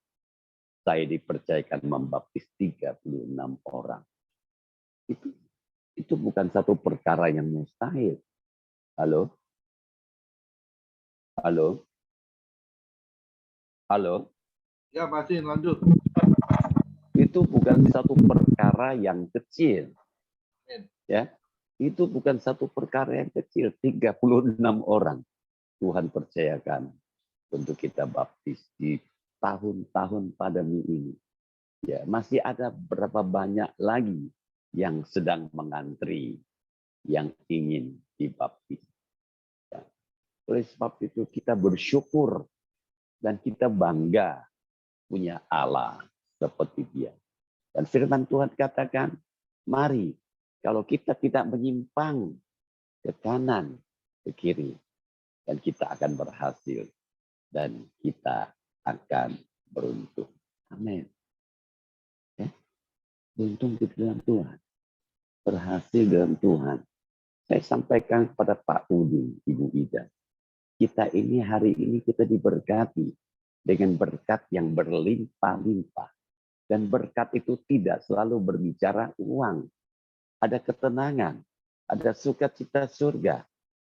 C: saya dipercayakan membaptis 36 orang. Itu bukan satu perkara yang mustahil. Halo? Halo? Halo?
F: Ya, masih lanjut.
C: Itu bukan satu perkara yang kecil. Ya, itu bukan satu perkara yang kecil. 36 orang Tuhan percayakan untuk kita baptis di tahun-tahun pandemi ini. Ya, masih ada berapa banyak lagi yang sedang mengantri, yang ingin dibaptis. Ya. Oleh sebab itu kita bersyukur dan kita bangga punya Allah seperti Dia. Dan firman Tuhan katakan, mari kalau kita tidak menyimpang ke kanan, ke kiri, dan kita akan berhasil dan kita akan beruntung. Amin. Ya? Beruntung di dalam Tuhan. Berhasil dalam Tuhan. Saya sampaikan kepada Pak Udin, Ibu Ida. Kita ini hari ini kita diberkati dengan berkat yang berlimpah-limpah. Dan berkat itu tidak selalu berbicara uang. Ada ketenangan, ada sukacita surga,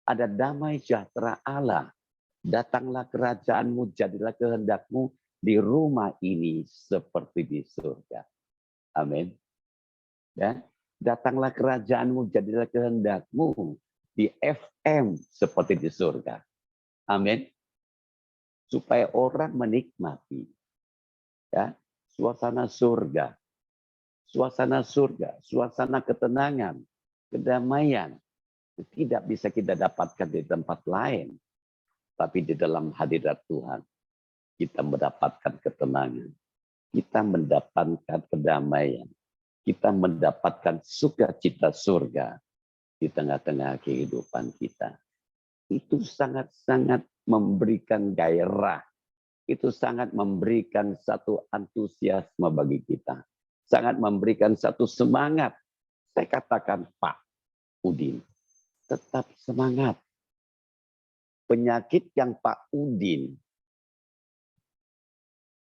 C: ada damai sejahtera Allah. Datanglah kerajaanmu, jadilah kehendakmu di rumah ini seperti di surga. Amin. Ya. Datanglah kerajaanmu, jadilah kehendakmu di FM seperti di surga. Amin. Supaya orang menikmati ya, suasana surga. Suasana surga, suasana ketenangan, kedamaian. Tidak bisa kita dapatkan di tempat lain. Tapi di dalam hadirat Tuhan, kita mendapatkan ketenangan. Kita mendapatkan kedamaian. Kita mendapatkan sukacita surga di tengah-tengah kehidupan kita. Itu sangat-sangat memberikan gairah. Itu sangat memberikan satu antusiasme bagi kita. Sangat memberikan satu semangat. Saya katakan, Pak Udin, tetap semangat. Penyakit yang Pak Udin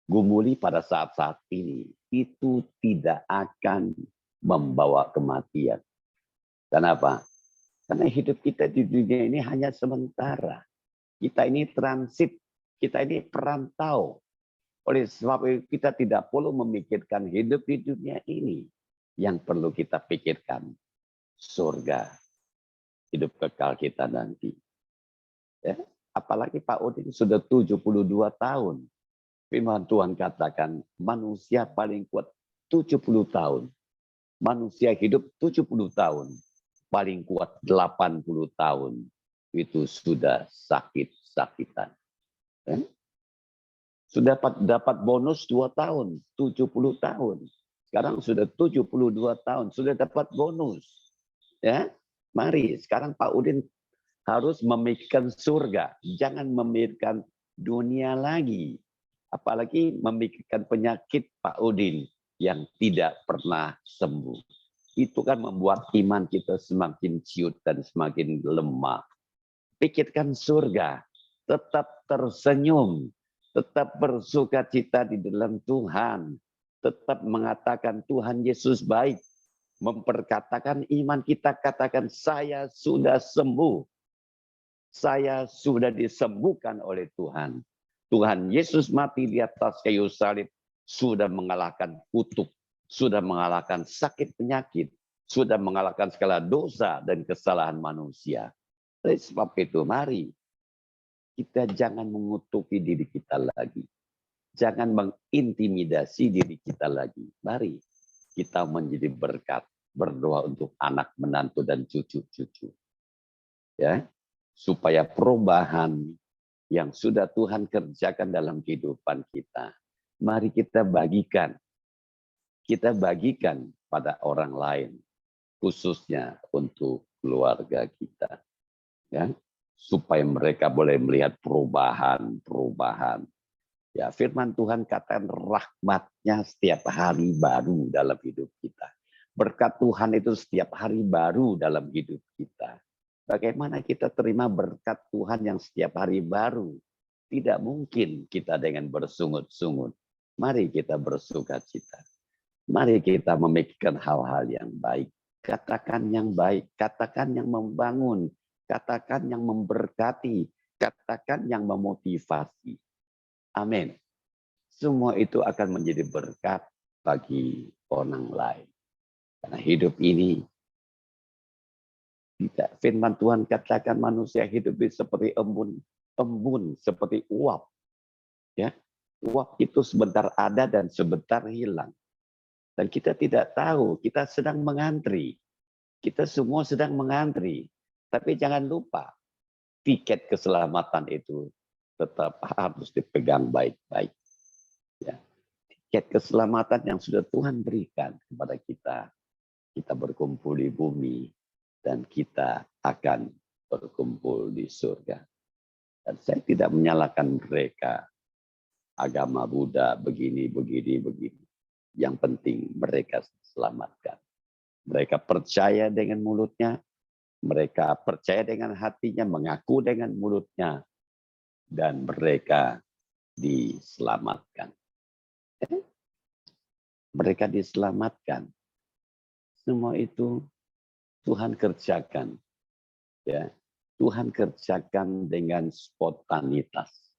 C: gumuli pada saat-saat ini itu tidak akan membawa kematian. Kenapa? Karena hidup kita di dunia ini hanya sementara. Kita ini transit, kita ini perantau. Oleh sebab itu kita tidak perlu memikirkan hidup di dunia ini. Yang perlu kita pikirkan surga, hidup kekal kita nanti. Ya, apalagi Pak Udin sudah 72 tahun. Firman Tuhan katakan manusia paling kuat 70 tahun. Manusia hidup 70 tahun. Paling kuat 80 tahun. Itu sudah sakit-sakitan. Sudah dapat bonus 2 tahun, 70 tahun. Sekarang sudah 72 tahun, sudah dapat bonus. Ya, mari sekarang Pak Udin harus memikirkan surga, jangan memikirkan dunia lagi. Apalagi memikirkan penyakit Pak Udin yang tidak pernah sembuh. Itu kan membuat iman kita semakin ciut dan semakin lemah. Pikirkan surga, tetap tersenyum, tetap bersukacita di dalam Tuhan, tetap mengatakan Tuhan Yesus baik, memperkatakan iman kita, katakan saya sudah sembuh, saya sudah disembuhkan oleh Tuhan. Tuhan Yesus mati di atas kayu salib, sudah mengalahkan kutuk, sudah mengalahkan sakit penyakit, sudah mengalahkan segala dosa dan kesalahan manusia. Oleh sebab itu, mari kita jangan mengutuki diri kita lagi. Jangan mengintimidasi diri kita lagi. Mari kita menjadi berkat, berdoa untuk anak, menantu, dan cucu-cucu. Ya, supaya perubahan yang sudah Tuhan kerjakan dalam kehidupan kita, mari kita bagikan. Kita bagikan pada orang lain, khususnya untuk keluarga kita. Ya, supaya mereka boleh melihat perubahan. Ya, firman Tuhan katakan rahmatnya setiap hari baru dalam hidup kita. Berkat Tuhan itu setiap hari baru dalam hidup kita. Bagaimana kita terima berkat Tuhan yang setiap hari baru? Tidak mungkin kita dengan bersungut-sungut. Mari kita bersukacita. Mari kita memikirkan hal-hal yang baik. Katakan yang baik, katakan yang membangun, katakan yang memberkati, katakan yang memotivasi. Amin. Semua itu akan menjadi berkat bagi orang lain. Karena hidup ini tidak, firman Tuhan katakan manusia hidup seperti embun seperti uap. Ya, uap itu sebentar ada dan sebentar hilang. Dan kita tidak tahu, kita sedang mengantri. Kita semua sedang mengantri. Tapi jangan lupa, tiket keselamatan itu tetap harus dipegang baik-baik. Ya. Tiket keselamatan yang sudah Tuhan berikan kepada kita. Kita berkumpul di bumi dan kita akan berkumpul di surga. Dan saya tidak menyalahkan mereka. Agama Buddha begini. Yang penting mereka selamatkan. Mereka percaya dengan mulutnya, mereka percaya dengan hatinya, mengaku dengan mulutnya, dan mereka diselamatkan. Mereka diselamatkan. Semua itu Tuhan kerjakan. Ya, Tuhan kerjakan dengan spontanitas.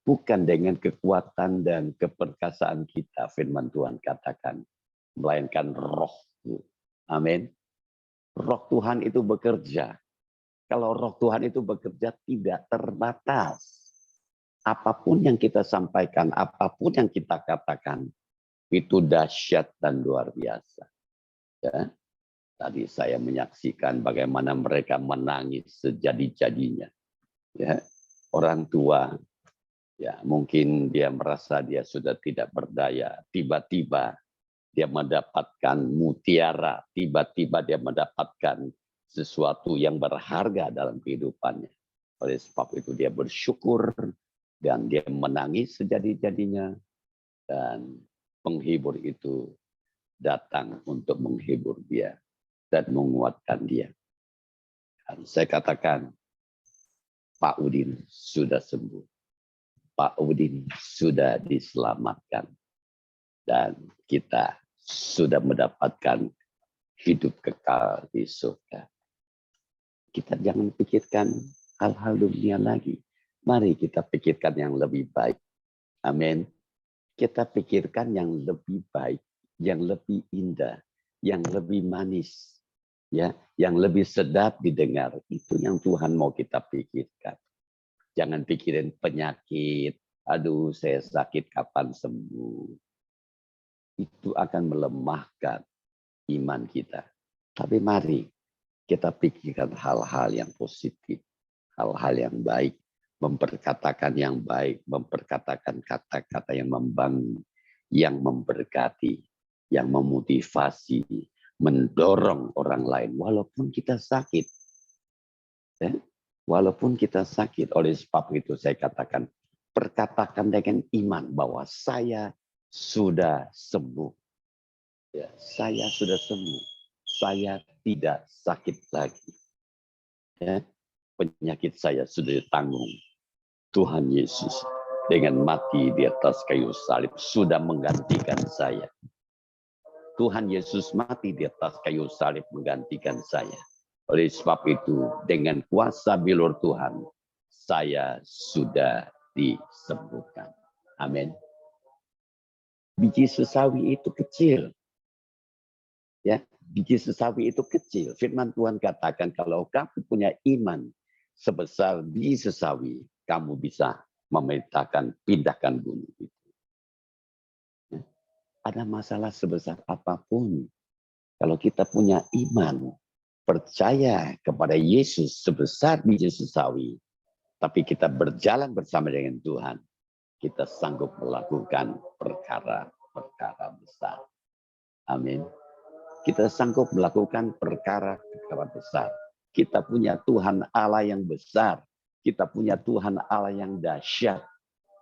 C: Bukan dengan kekuatan dan keperkasaan kita, firman Tuhan katakan. Melainkan roh-Mu. Amin. Roh Tuhan itu bekerja. Kalau roh Tuhan itu bekerja tidak terbatas. Apapun yang kita sampaikan, apapun yang kita katakan, itu dahsyat dan luar biasa. Ya. Tadi saya menyaksikan bagaimana mereka menangis sejadi-jadinya. Ya. Orang tua, ya mungkin dia merasa dia sudah tidak berdaya. Tiba-tiba dia mendapatkan mutiara. Tiba-tiba dia mendapatkan sesuatu yang berharga dalam kehidupannya. Oleh sebab itu dia bersyukur dan dia menangis sejadi-jadinya. Dan penghibur itu datang untuk menghibur dia dan menguatkan dia. Dan saya katakan, Pak Udin sudah sembuh. Pak Udin sudah diselamatkan. Dan kita sudah mendapatkan hidup kekal di surga. Kita jangan pikirkan hal-hal dunia lagi. Mari kita pikirkan yang lebih baik. Amin. Kita pikirkan yang lebih baik, yang lebih indah, yang lebih manis, ya, yang lebih sedap didengar. Itu yang Tuhan mau kita pikirkan. Jangan pikirin penyakit. Aduh, saya sakit, kapan sembuh? Itu akan melemahkan iman kita. Tapi mari kita pikirkan hal-hal yang positif, hal-hal yang baik, memperkatakan yang baik, memperkatakan kata-kata yang membangun, yang memberkati, yang memotivasi, mendorong orang lain, walaupun kita sakit. Ya? Walaupun kita sakit, oleh sebab itu saya katakan, perkatakan dengan iman bahwa saya sudah sembuh. Ya, saya sudah sembuh. Saya tidak sakit lagi. Ya, penyakit saya sudah ditanggung. Tuhan Yesus dengan mati di atas kayu salib sudah menggantikan saya. Tuhan Yesus mati di atas kayu salib menggantikan saya. Oleh sebab itu, dengan kuasa bilur Tuhan, saya sudah disembuhkan. Amin. Biji sesawi itu kecil. Ya, biji sesawi itu kecil. Firman Tuhan katakan kalau kamu punya iman sebesar biji sesawi, kamu bisa memerintahkan pindahkan gunung itu. Ya. Ada masalah sebesar apapun, kalau kita punya iman, percaya kepada Yesus sebesar biji sesawi, tapi kita berjalan bersama dengan Tuhan, kita sanggup melakukan perkara-perkara besar. Amin. Kita sanggup melakukan perkara-perkara besar. Kita punya Tuhan Allah yang besar. Kita punya Tuhan Allah yang dahsyat.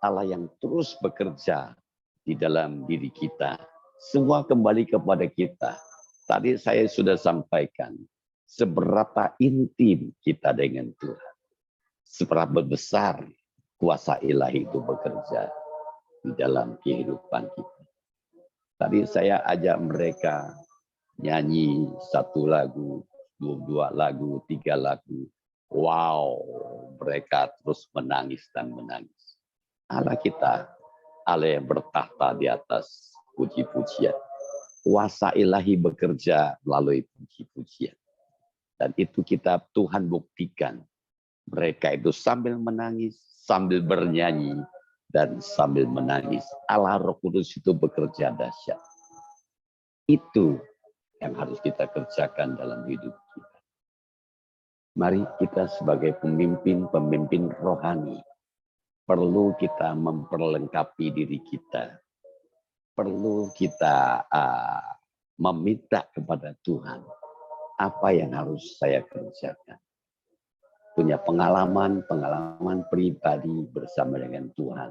C: Allah yang terus bekerja di dalam diri kita. Semua kembali kepada kita. Tadi saya sudah sampaikan seberapa intim kita dengan Tuhan. Seberapa besar kuasa ilahi itu bekerja di dalam kehidupan kita. Tadi saya ajak mereka nyanyi 1 lagu, 2 lagu, 3 lagu. Wow, mereka terus menangis dan menangis. Allah kita, Allah yang bertahta di atas puji-pujian. Kuasa ilahi bekerja melalui puji-pujian. Dan itu kita Tuhan buktikan. Mereka itu sambil menangis, sambil bernyanyi, dan sambil menangis. Allah Roh Kudus itu bekerja dahsyat. Itu yang harus kita kerjakan dalam hidup kita. Mari kita sebagai pemimpin rohani, perlu kita memperlengkapi diri kita. Perlu kita meminta kepada Tuhan, apa yang harus saya kerjakan. Punya pengalaman pribadi bersama dengan Tuhan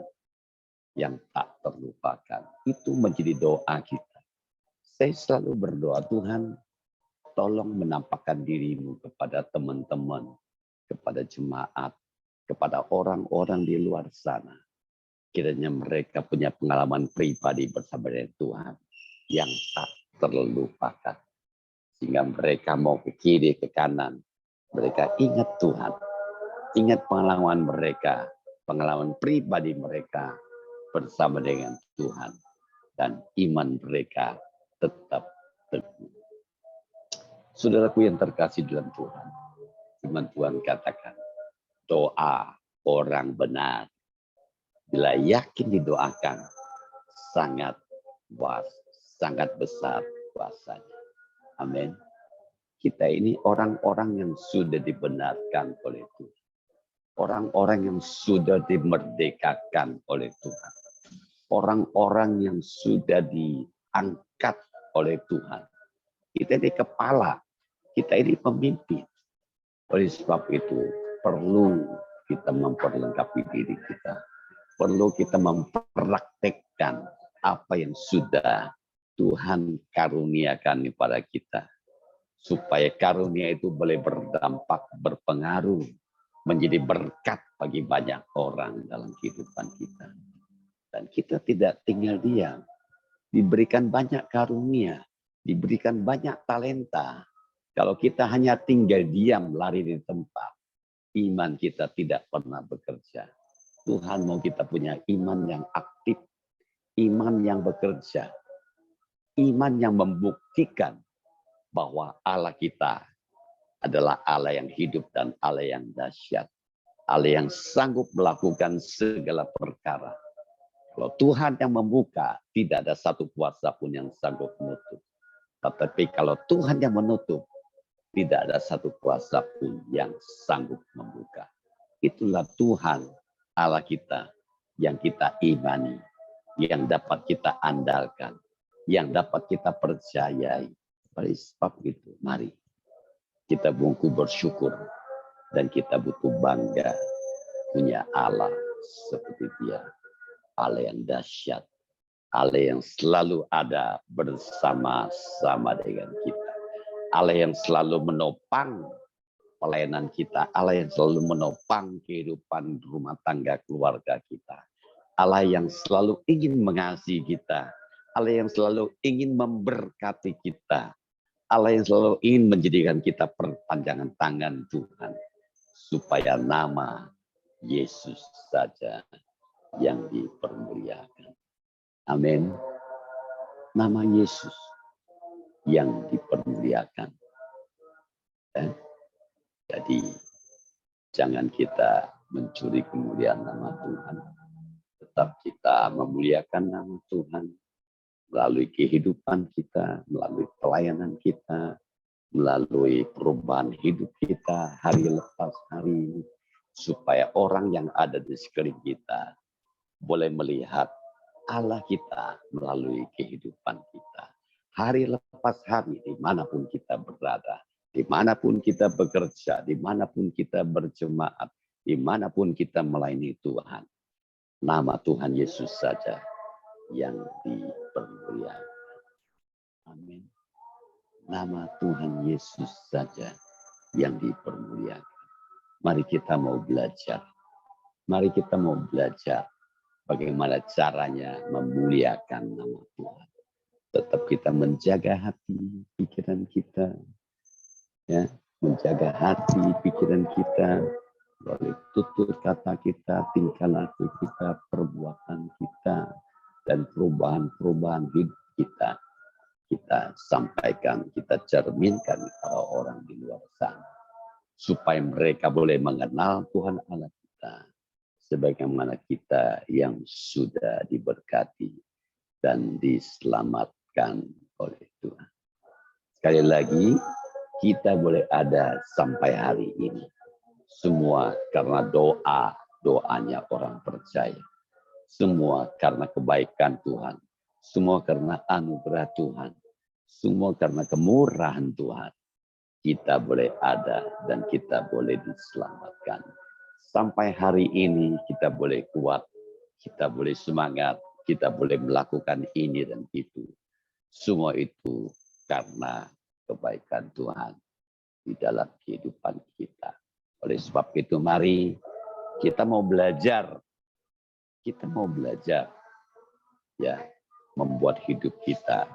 C: yang tak terlupakan. Itu menjadi doa kita. Saya selalu berdoa, Tuhan, tolong menampakkan dirimu kepada teman-teman, kepada jemaat, kepada orang-orang di luar sana. Kiranya mereka punya pengalaman pribadi bersama dengan Tuhan yang tak terlupakan. Sehingga mereka mau ke kiri, ke kanan. Mereka ingat Tuhan. Ingat pengalaman mereka, pengalaman pribadi mereka bersama dengan Tuhan. Dan iman mereka tetap teguh. Saudaraku yang terkasih dalam Tuhan, firman Tuhan katakan, doa orang benar, bila yakin didoakan, sangat besar kuasanya. Amin. Kita ini orang-orang yang sudah dibenarkan oleh Tuhan. Orang-orang yang sudah dimerdekakan oleh Tuhan. Orang-orang yang sudah diangkat oleh Tuhan. Kita ini kepala, kita ini pemimpin. Oleh sebab itu, perlu kita memperlengkapi diri kita. Perlu kita mempraktekkan apa yang sudah Tuhan karuniakan kepada kita. Supaya karunia itu boleh berdampak, berpengaruh menjadi berkat bagi banyak orang dalam kehidupan kita. Dan kita tidak tinggal diam, diberikan banyak karunia, diberikan banyak talenta. Kalau kita hanya tinggal diam, lari di tempat, iman kita tidak pernah bekerja. Tuhan mau kita punya iman yang aktif, iman yang bekerja, iman yang membuktikan bahwa Allah kita adalah Allah yang hidup dan Allah yang dahsyat, Allah yang sanggup melakukan segala perkara. Kalau Tuhan yang membuka, tidak ada satu kuasa pun yang sanggup menutup. Tetapi kalau Tuhan yang menutup, tidak ada satu kuasa pun yang sanggup membuka. Itulah Tuhan Allah kita yang kita imani, yang dapat kita andalkan, yang dapat kita percayai. Oleh sebab itu, mari kita bungku bersyukur dan kita butuh bangga punya Allah seperti Dia. Allah yang dahsyat, Allah yang selalu ada bersama-sama dengan kita. Allah yang selalu menopang pelayanan kita, Allah yang selalu menopang kehidupan rumah tangga keluarga kita. Allah yang selalu ingin mengasihi kita, Allah yang selalu ingin memberkati kita, Allah yang selalu ingin menjadikan kita perpanjangan tangan Tuhan, supaya nama Yesus saja yang dipermuliakan. Amin. Nama Yesus yang dipermuliakan. Jadi jangan kita mencuri kemuliaan nama Tuhan. Tetap kita memuliakan nama Tuhan melalui kehidupan kita, melalui pelayanan kita, melalui perubahan hidup kita hari lepas hari, supaya orang yang ada di sekeliling kita boleh melihat Allah kita melalui kehidupan kita. Hari lepas hari, dimanapun kita berada, dimanapun kita bekerja, dimanapun kita berjemaat, dimanapun kita melayani Tuhan. Nama Tuhan Yesus saja yang dipermuliakan. Amin. Nama Tuhan Yesus saja yang dipermuliakan. Mari kita mau belajar. Mari kita mau belajar bagaimana caranya memuliakan nama Tuhan. Tetap kita menjaga hati, pikiran kita, ya, menjaga hati, pikiran kita, melalui tutur kata kita, tingkah laku kita, perbuatan kita, dan perubahan-perubahan hidup kita. Kita sampaikan, kita cerminkan kepada orang di luar sana, supaya mereka boleh mengenal Tuhan Allah kita, sebagaimana kita yang sudah diberkati dan diselamatkan oleh Tuhan. Sekali lagi, kita boleh ada sampai hari ini. Semua karena doanya orang percaya. Semua karena kebaikan Tuhan. Semua karena anugerah Tuhan. Semua karena kemurahan Tuhan. Kita boleh ada dan kita boleh diselamatkan. Sampai hari ini kita boleh kuat, kita boleh semangat, kita boleh melakukan ini dan itu. Semua itu karena kebaikan Tuhan di dalam kehidupan kita. Oleh sebab itu mari kita mau belajar. Kita mau belajar ya, membuat hidup kita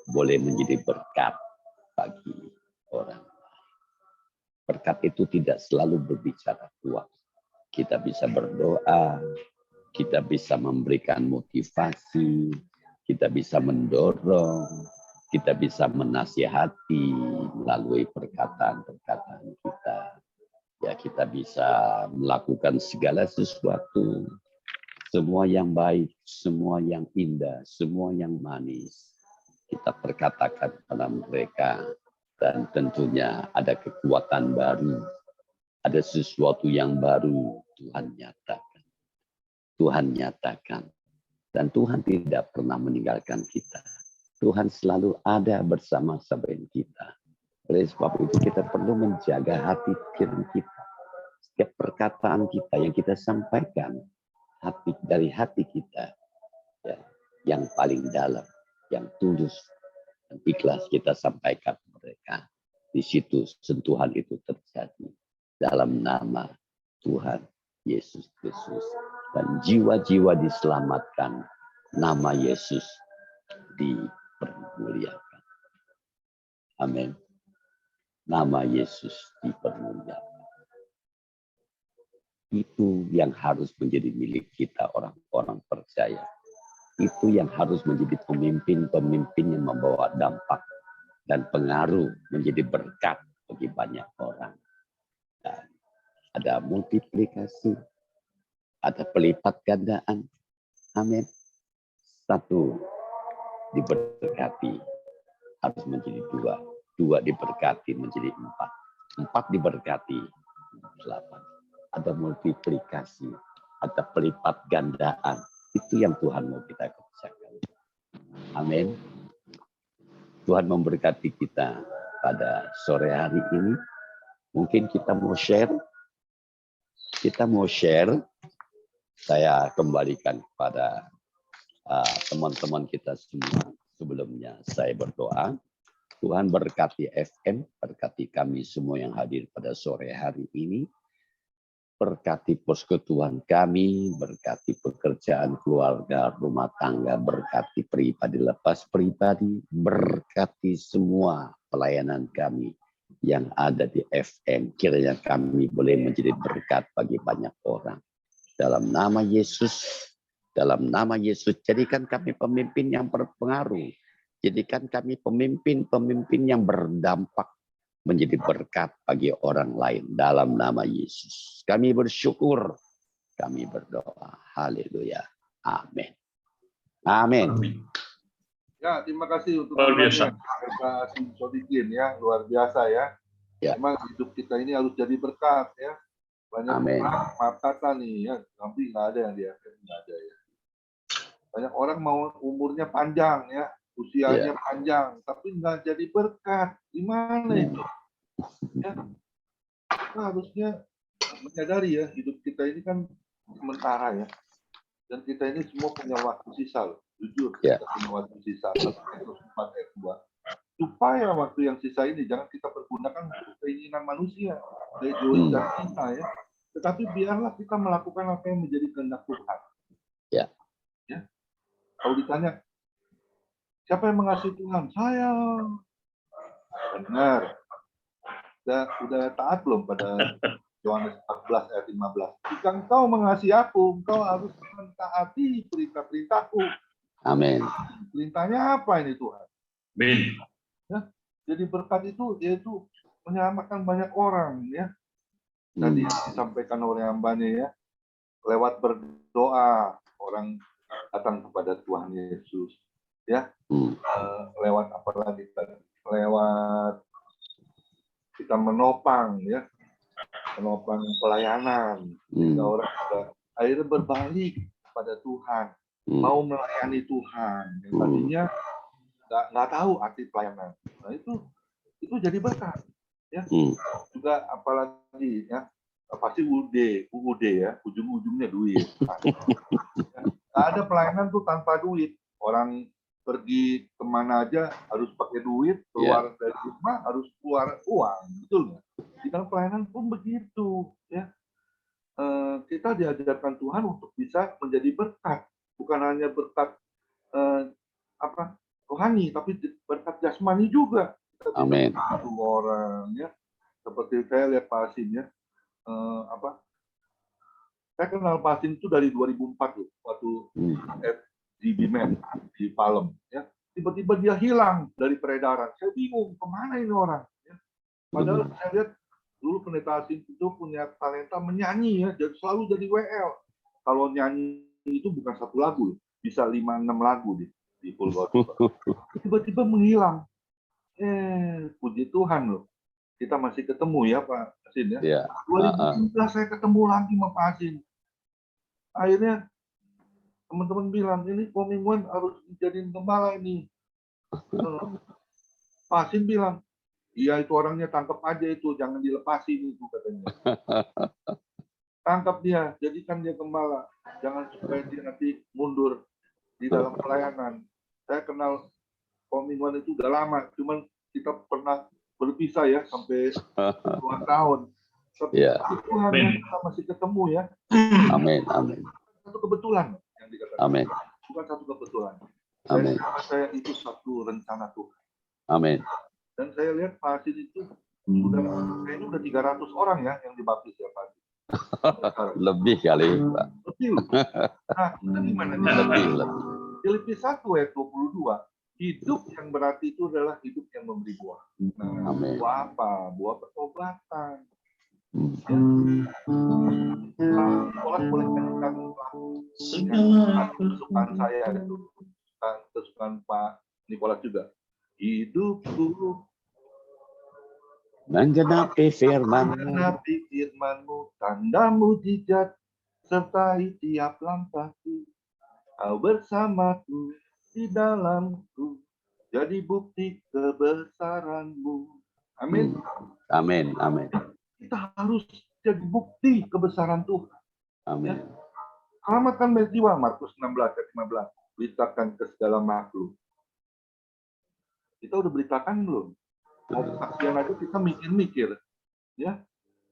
C: boleh menjadi berkat bagi orang lain. Berkat itu tidak selalu berbicara kuat. Kita bisa berdoa, kita bisa memberikan motivasi, kita bisa mendorong, kita bisa menasihati melalui perkataan-perkataan kita. Ya, kita bisa melakukan segala sesuatu, semua yang baik, semua yang indah, semua yang manis. Kita perkatakan kepada mereka, dan tentunya ada kekuatan baru, ada sesuatu yang baru Tuhan nyatakan. Tuhan nyatakan. Dan Tuhan tidak pernah meninggalkan kita. Tuhan selalu ada bersama-sama dengan kita. Oleh sebab itu kita perlu menjaga hati pikiran kita. Setiap perkataan kita yang kita sampaikan, dari hati kita, ya, yang paling dalam, yang tulus dan ikhlas kita sampaikan ke mereka. Di situ sentuhan itu terjadi dalam nama Tuhan Yesus Kristus. Dan jiwa-jiwa diselamatkan, nama Yesus dipermuliakan. Amin. Nama Yesus dipermuliakan. Itu yang harus menjadi milik kita orang-orang percaya. Itu yang harus menjadi pemimpin-pemimpin yang membawa dampak dan pengaruh menjadi berkat bagi banyak orang. Dan ada multiplikasi, ada pelipat gandaan. Amin. Satu diberkati harus menjadi dua. Dua diberkati menjadi empat. Empat diberkati 8. Ada multiplikasi, ada pelipat gandaan. Itu yang Tuhan mau kita kerjakan. Amin. Tuhan memberkati kita pada sore hari ini. Mungkin kita mau share. Saya kembalikan kepada teman-teman kita semua. Sebelumnya saya berdoa. Tuhan berkati FM, berkati kami semua yang hadir pada sore hari ini. Berkati persekutuan kami, berkati pekerjaan keluarga, rumah tangga, berkati pribadi lepas pribadi, berkati semua pelayanan kami yang ada di FM. Kiranya kami boleh menjadi berkat bagi banyak orang. Dalam nama Yesus, jadikan kami pemimpin yang berpengaruh. Jadikan kami pemimpin-pemimpin yang berdampak menjadi berkat bagi orang lain dalam nama Yesus. Kami bersyukur, kami berdoa. Haleluya. Amin. Amin.
F: Ya, terima kasih untuk
A: Luar biasa.
F: Pak Sodikin ya, luar biasa ya.
C: Ya.
F: Memang hidup kita ini harus jadi berkat ya. Banyak
C: Amin.
F: orang, maaf kata nih ya, tapi nggak ada yang dia nggak ada ya. Banyak orang mau umurnya panjang ya, usianya panjang, tapi nggak jadi berkat. Gimana itu? Ya, kita harusnya menyadari ya, hidup kita ini kan sementara ya. Dan kita ini semua punya waktu sisa loh. Jujur, kita punya waktu sisa. 1 Petrus 4 ayat 2. Supaya waktu yang sisa ini jangan kita pergunakan untuk keinginan manusia, egois dan kita ya. Tetapi biarlah kita melakukan apa yang menjadi kehendak Tuhan.
C: Ya.
F: Ya. Kalau ditanya, siapa yang mengasihi Tuhan? Saya. Benar. Udah taat belum pada Yohanes 14 ayat 15? Jika engkau mengasihi aku, engkau harus mentaati perintah-perintahku.
C: Amin.
F: Perintahnya apa ini Tuhan?
A: Amin.
F: Ya, jadi berkat itu yaitu menyelamatkan banyak orang ya. Tadi disampaikan oleh Ambane ya, lewat berdoa orang datang kepada Tuhan Yesus ya. Lewat apa lagi tadi? Lewat kita menopang ya, menopang pelayanan. Orang akhirnya berbalik kepada Tuhan, mau melayani Tuhan. Yang tadinya nggak tahu arti pelayanan. Nah itu jadi berkat ya. Juga apalagi ya, pasti UUD ya, ujung-ujungnya duit. Nggak ada pelayanan tuh tanpa duit. Orang pergi kemana aja harus pakai duit, keluar dari rumah harus keluar uang, betul nggak? Di dalam pelayanan pun begitu ya. Kita diajarkan Tuhan untuk bisa menjadi berkat, bukan hanya berkat rohani, tapi berkat jasmani juga. Kita
C: Amin.
F: Satu orang ya, seperti saya lihat Pak Asin ya, saya kenal Pak Asin itu dari 2004 loh, waktu di Bimen di Palem ya. Tiba-tiba dia hilang dari peredaran. Saya bingung kemana ini orang ya. Padahal saya lihat dulu pendeta Asin itu punya talenta menyanyi ya, jadi selalu jadi WL. Kalau nyanyi itu bukan satu lagu, bisa 5-6 lagu di full gospel. Tiba-tiba menghilang. Puji Tuhan loh. Kita masih ketemu ya Pak Asin ya. 2017 saya ketemu lagi sama Pak Asin. Akhirnya teman-teman bilang, ini Komingwan harus dijadiin gembala ini. Pak Asin bilang, iya itu orangnya tangkap aja itu, jangan dilepasin itu katanya. Tangkap dia, jadikan dia gembala. Jangan supaya dia nanti mundur di dalam pelayanan. Saya kenal Komingwan itu udah lama, cuman kita pernah berpisah ya sampai 2 tahun. Tapi
C: Ya.
F: Tuhan
A: Amin.
F: kita masih ketemu ya.
C: Amin. Amin.
F: Satu kebetulan yang dikatakan.
C: Amin.
F: Bukan satu kebetulan.
C: Amin.
F: Saya itu satu rencana Tuhan.
C: Amin.
F: Dan saya lihat Pak Asin itu kayaknya udah 300 orang ya yang dibaptis ya Pak Asin.
C: Lebih kali, Pak.
F: Lebih. Nah, itu gimana nih?
C: Lebih.
F: Filipi 1 ayat 22. Hidup yang berarti itu adalah hidup yang memberi buah. Nah,
C: Amin.
F: buah apa? Buah pertobatan. Sekolah boleh menunjukkan kesukaan saya itu, kesukaan Pak Nicholas juga. Hidupku
C: Menggenapi firman,
F: menggenapi firman-Mu, tanda mujizat sertai tiap langkahku. Kau bersamaku di dalamku, jadi bukti kebesaran-Mu. Amin.
C: amin, amin,
F: Kita harus jadi bukti kebesaran Tuhan.
C: amin,
F: Selamatkan jiwa, Markus 16 ayat 15. Beritakan ke segala makhluk. Kita udah beritakan belum? Kesaksian aja kita mikir-mikir, ya.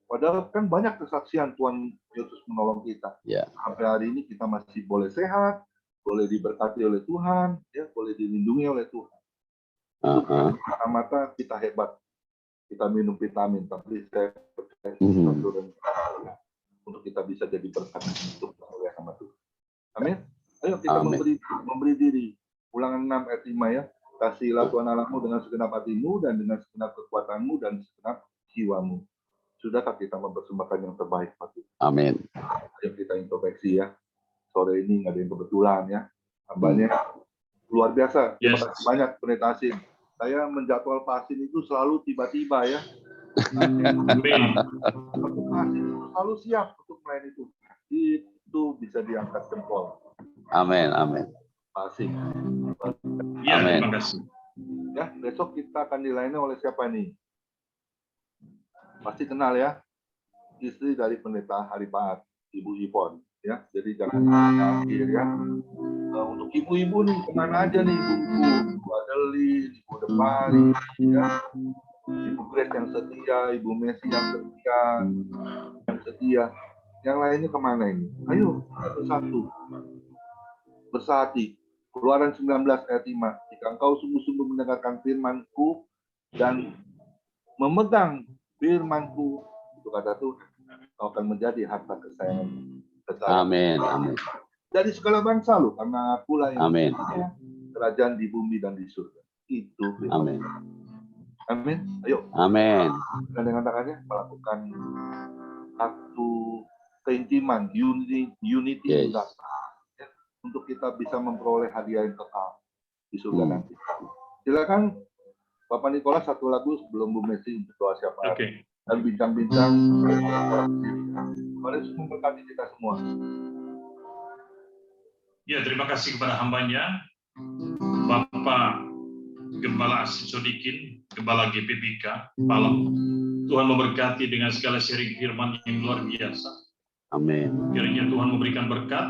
F: Padahal kan banyak kesaksian Tuhan Yesus menolong kita.
C: Ya.
F: Sampai hari ini kita masih boleh sehat, boleh diberkati oleh Tuhan, ya, boleh dilindungi oleh Tuhan. Mata kita hebat, kita minum vitamin, tapi saya percaya untuk kita bisa jadi berkat untuk oleh sama Tuhan. Amin. Ayo kita memberi diri. Ulangan 6 ayat 5 ya. Kasihilah Tuhan Allahmu dengan segenap hatimu dan dengan segenap kekuatanmu dan segenap jiwamu. Sudahkah kita mempersembahkan yang terbaik, Pak?
C: amin,
F: Ayo kita introspeksi ya. Sore ini nggak ada yang kebetulan ya. Hambanya luar biasa. Terima
A: Yes.
F: kasih banyak Pendeta Asin. Saya menjadwal Pak Asin itu selalu tiba-tiba ya.
A: Amin.
F: Pak Asin itu selalu siap untuk melayani itu. Itu bisa diangkat jempol.
C: amin, amin,
F: Pak Asin.
A: Ya,
C: Amin.
A: terima kasih.
F: Ya, besok kita akan dilayani oleh siapa nih? Pasti kenal ya. Istri dari Pendeta Haripaat, Ibu Ipon. Ya, jadi jangan khawatir ya. Untuk ibu-ibu nih, kemana aja nih ibu-ibu? Ibu Adeline, Ibu Depari, ya. Ibu Grace yang setia, Ibu Messi yang setia. Yang lainnya kemana ini? Ayo, satu-satu. Bersahati. Keluaran 19 ayat 5. Jika engkau sungguh-sungguh mendengarkan firman-Ku dan memegang firman-Ku, itu kata Tuhan, kau akan menjadi harta kesayangan.
C: amin, amin,
F: Dari segala bangsa loh, karena akulah yang
C: amin,
F: kerajaan di bumi dan di surga. Itu.
C: amin,
F: Amin. Ayo,
C: amin,
F: dan dengan tangannya melakukan satu keintiman, unity
C: Yes.
F: ya, untuk kita bisa memperoleh hadiah yang kekal di surga
C: Hmm.
F: nanti. Silakan Bapak Nicholas satu lagu sebelum Bu Messi untuk doa syafaat
A: Oke.
F: dan bincang-bincang. Mari memberkati kita semua.
A: Ya, terima kasih kepada hambanya, Bapak Gembala Asin Sodikin, Gembala GPPK, Palang. Tuhan memberkati dengan segala sharing firman yang luar biasa.
C: amin,
A: Kiranya Tuhan memberikan berkat,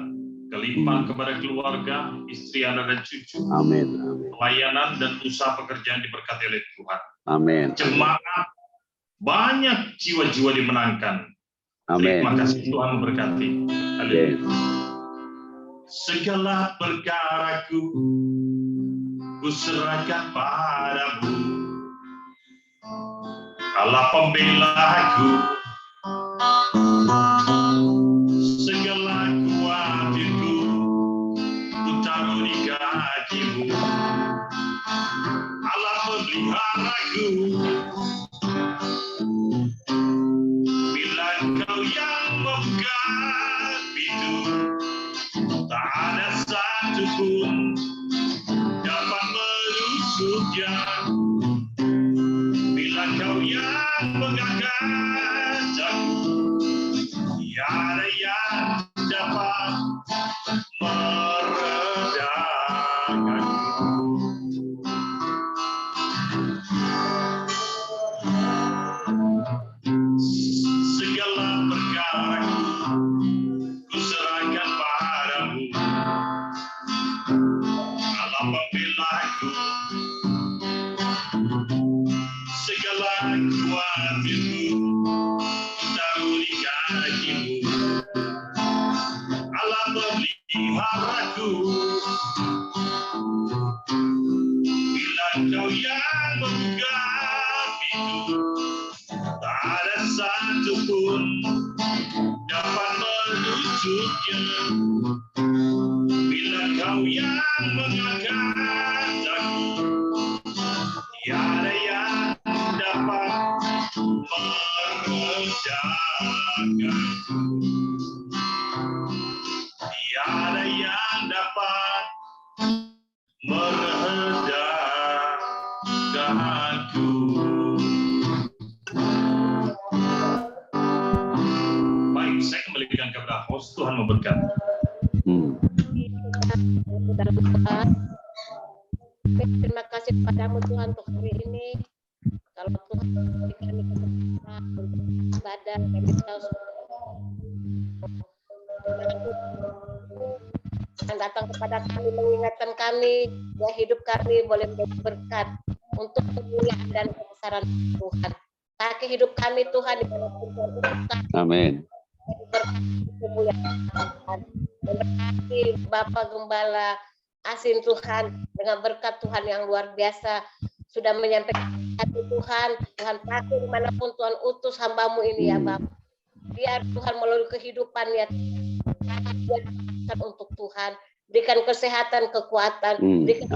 A: kelimpahan kepada keluarga, istri, anak, dan cucu.
C: amin, amin,
A: Pelayanan dan usaha pekerjaan diberkati oleh Tuhan.
C: amin,
A: Jemaat, banyak jiwa-jiwa dimenangkan.
C: amin,
A: Terima kasih, Tuhan memberkati.
C: Yes.
A: Segala perkaraku ku serahkan padamu, Allah pembelaku. Segala kuatirku ku taruh di kakimu, Allah pemeliharaku. Bila kau yang membuka pintu, tak ada satu pun dapat menusuknya. Bila kau yang mengangkat aku, tiada yang dapat meredakanku. Segala perkaraku ku serahkan padamu, Allah pembelaku. Segala kuatirku ku memeliharaku. Bila Engkau yang membuka pintu, tak ada satu pun dapat menutupnya. Bila Engkau yang mengangkat aku, tiada yang dapat meredakanku. Tiada yang dapat meredakanku. Baik, saya kembalikan kepada host. Tuhan memberkati.
G: Terima kasih kepadamu Tuhan untuk hari ini. Kalau Tuhan memberikan kami kesempatan untuk ibadah, kami tahu yang datang kepada kami mengingatkan kami ya hidup kami boleh menjadi berkat untuk kemuliaan dan kebesaran Tuhan. Pakai hidup kami Tuhan di dalam Tuhan.
C: Amin.
G: Kemuliaan Tuhan. Memberkati Bapak Gembala Asin Tuhan dengan berkat Tuhan yang luar biasa sudah menyampaikan hati Tuhan. Tuhan pakai dimanapun Tuhan utus hambamu ini ya Bapak. Biar Tuhan melalui kehidupannya untuk Tuhan. Berikan kesehatan, kekuatan. Berikan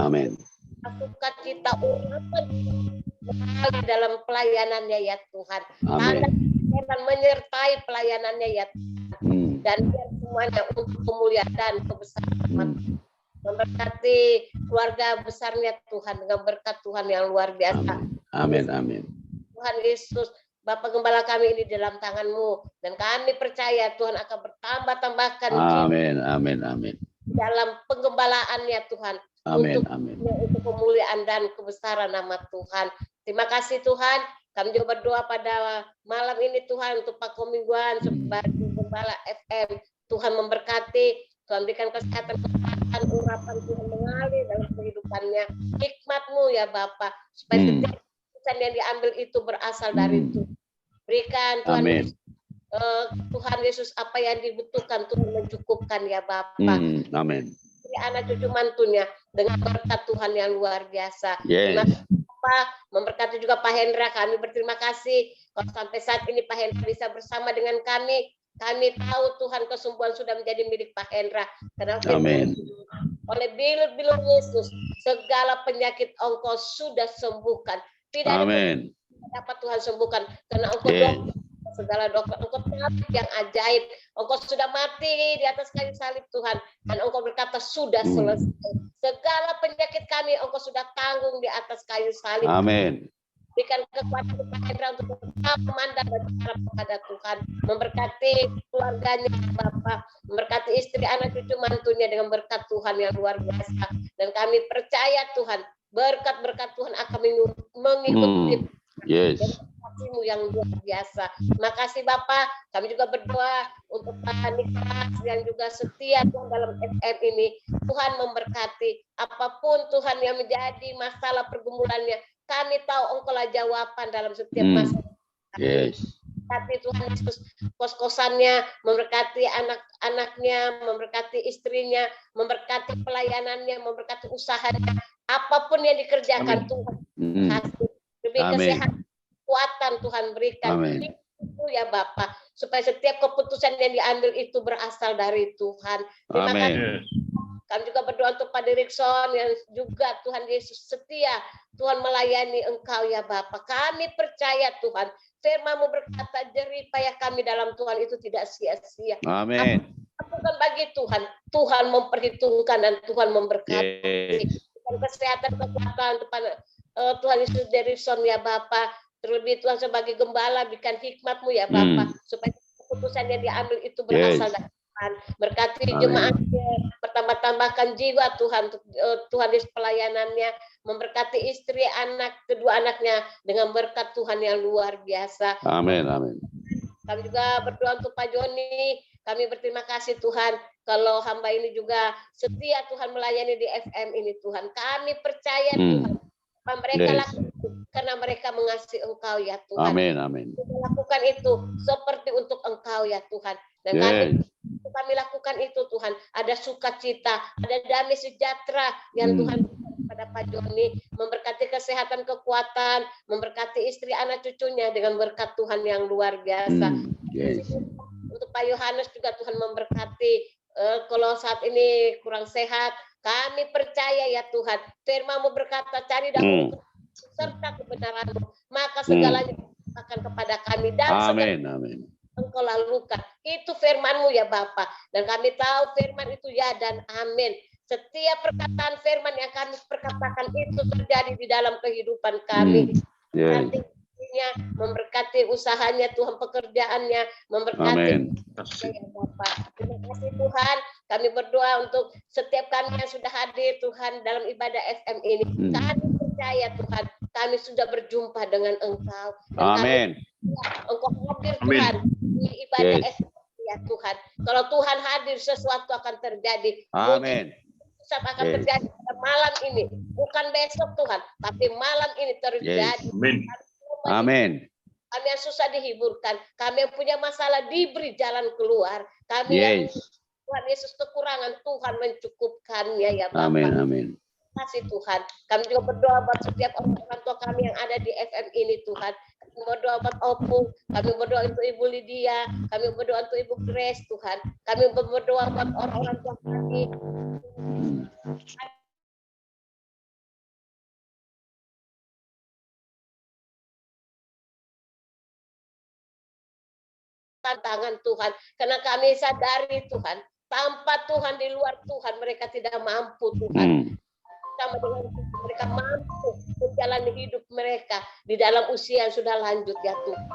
G: masukan kita urapan dalam pelayanannya ya Tuhan. Tangan menyertai pelayanannya ya Tuhan. Dan biar semuanya untuk kemuliaan dan kebesaran. Memberkati keluarga besarnya Tuhan dengan berkat Tuhan yang luar biasa.
C: Amin. Amin.
G: Tuhan Yesus, Bapak Gembala kami ini dalam tangan-Mu dan kami percaya Tuhan akan bertambah-tambahkan
C: Amin.
G: dalam penggembalaannya Tuhan.
C: Amin.
G: Untuk kemuliaan dan kebesaran nama Tuhan. Terima kasih Tuhan. Kami juga berdoa pada malam ini Tuhan untuk Pak Komingguan sebagai Gembala FM. Tuhan memberkati. Tuhan berikan kesehatan, urapan Tuhan mengalir dalam kehidupannya. Hikmat-Mu ya Bapa, supaya setiap keputusan yang diambil itu berasal dari Tuhan. Berikan Tuhan Yesus, Tuhan Yesus apa yang dibutuhkan Tuhan mencukupkan ya Bapa.
C: Amin.
G: Anak cucu mantunya dengan berkat Tuhan yang luar biasa.
C: Yes.
G: Terima kasih Bapak, memberkati juga Pak Hendra. Kami berterima kasih kalau sampai saat ini Pak Hendra bisa bersama dengan kami. Kami tahu Tuhan kesembuhan sudah menjadi milik Pak Hendra. Karena oleh bilur Yesus, segala penyakit Engkau sudah sembuhkan. Tidak ada dapat Tuhan sembuhkan. Karena Engkau dokter, segala dokter, Engkau penyakit yang ajaib. Engkau sudah mati di atas kayu salib Tuhan. Dan Engkau berkata sudah selesai. Segala penyakit kami Engkau sudah tanggung di atas kayu salib.
C: Amin.
G: Berikan kekuatan kepada Hendra untuk tetap memandang dan berharap kepada Tuhan. Memberkati keluarganya Bapak. Memberkati istri, anak, cucu, mantunya dengan berkat Tuhan yang luar biasa. Dan kami percaya Tuhan, berkat-berkat Tuhan akan mengikuti kasih-Mu yang luar biasa. Terima kasih Bapak. Kami juga berdoa untuk Pak Niklas yang juga setia Tuhan dalam FM ini. Tuhan memberkati. Apapun Tuhan yang menjadi masalah pergumulannya, kami tahu Engkau lah jawaban dalam setiap masalah. Memberkati Tuhan Yesus kos-kosannya, memberkati anak-anaknya, memberkati istrinya, memberkati pelayanannya, memberkati usahanya. Apapun yang dikerjakan Tuhan kasih. Lebih kesehatan, kekuatan Tuhan berikan. Itu ya Bapak, supaya setiap keputusan yang diambil itu berasal dari Tuhan. Terima kasih. Kami juga berdoa untuk Pak Dirikson yang juga Tuhan Yesus setia. Tuhan melayani Engkau ya Bapa. Kami percaya Tuhan. Firman-Mu berkata jerih payah kami dalam Tuhan itu tidak sia-sia.
C: Amin.
G: Bukan bagi Tuhan. Tuhan memperhitungkan dan Tuhan memberkati. Kesehatan, kekuatan kepada Tuhan Yesus Dirikson ya Bapa. Terlebih Tuhan sebagai gembala berikan hikmat-Mu ya Bapa. Supaya keputusan yang diambil itu berasal dari Tuhan. Berkati jemaatnya, bertambah-tambahkan jiwa Tuhan untuk Tuhan di pelayanannya, memberkati istri, anak, kedua anaknya dengan berkat Tuhan yang luar biasa.
C: Amin.
G: Kami juga berdoa untuk Pak Joni. Kami berterima kasih Tuhan kalau hamba ini juga setia Tuhan melayani di FM ini Tuhan. Kami percaya Tuhan apa mereka lakukan karena mereka mengasihi Engkau ya Tuhan.
C: Amin.
G: Lakukan itu seperti untuk Engkau ya Tuhan. Dan kami kami lakukan itu Tuhan, ada sukacita, ada damai sejahtera yang Tuhan berikan kepada Pak Joni, memberkati kesehatan, kekuatan, memberkati istri anak cucunya dengan berkat Tuhan yang luar biasa.
C: Yes.
G: Untuk Pak Yohanes juga Tuhan memberkati, kalau saat ini kurang sehat, kami percaya ya Tuhan, firman-Mu berkata, cari dahulu serta kebenaran-Mu, maka segalanya akan kepada kami dan
C: Amin, amin.
G: Engkau lakukan. Itu firman-Mu ya Bapa. Dan kami tahu firman itu ya dan amin. Setiap perkataan firman yang kami perkatakan itu terjadi di dalam kehidupan kami.
C: Yes.
G: Nantinya memberkati usahanya Tuhan, pekerjaannya, memberkati ya Bapak. Terima kasih Tuhan. Kami berdoa untuk setiap kami yang sudah hadir Tuhan dalam ibadah FM ini. Kami percaya Tuhan, kami sudah berjumpa dengan Engkau.
C: Amin.
G: Engkau hadir Tuhan di ibadah FM ya Tuhan. Kalau Tuhan hadir, sesuatu akan terjadi.
C: Amin.
G: Sesuatu akan terjadi pada malam ini, bukan besok Tuhan, tapi malam ini terjadi.
C: Amin.
G: Kami yang susah dihiburkan, kami yang punya masalah diberi jalan keluar. Kami yang Tuhan Yesus kekurangan, Tuhan mencukupkannya ya Bapak.
C: Amin, amin.
G: Terima kasih Tuhan. Kami juga berdoa buat setiap orang tua kami yang ada di FM ini Tuhan. Kami berdoa buat Opung, kami berdoa untuk Ibu Lydia, kami berdoa untuk Ibu Grace Tuhan. Kami berdoa buat orang-orang tua kami. Tantangan Tuhan, karena kami sadari Tuhan, tanpa Tuhan, di luar Tuhan mereka tidak mampu Tuhan. Sama dengan mereka mampu menjalani hidup mereka di dalam usia yang sudah lanjut ya Tuhan.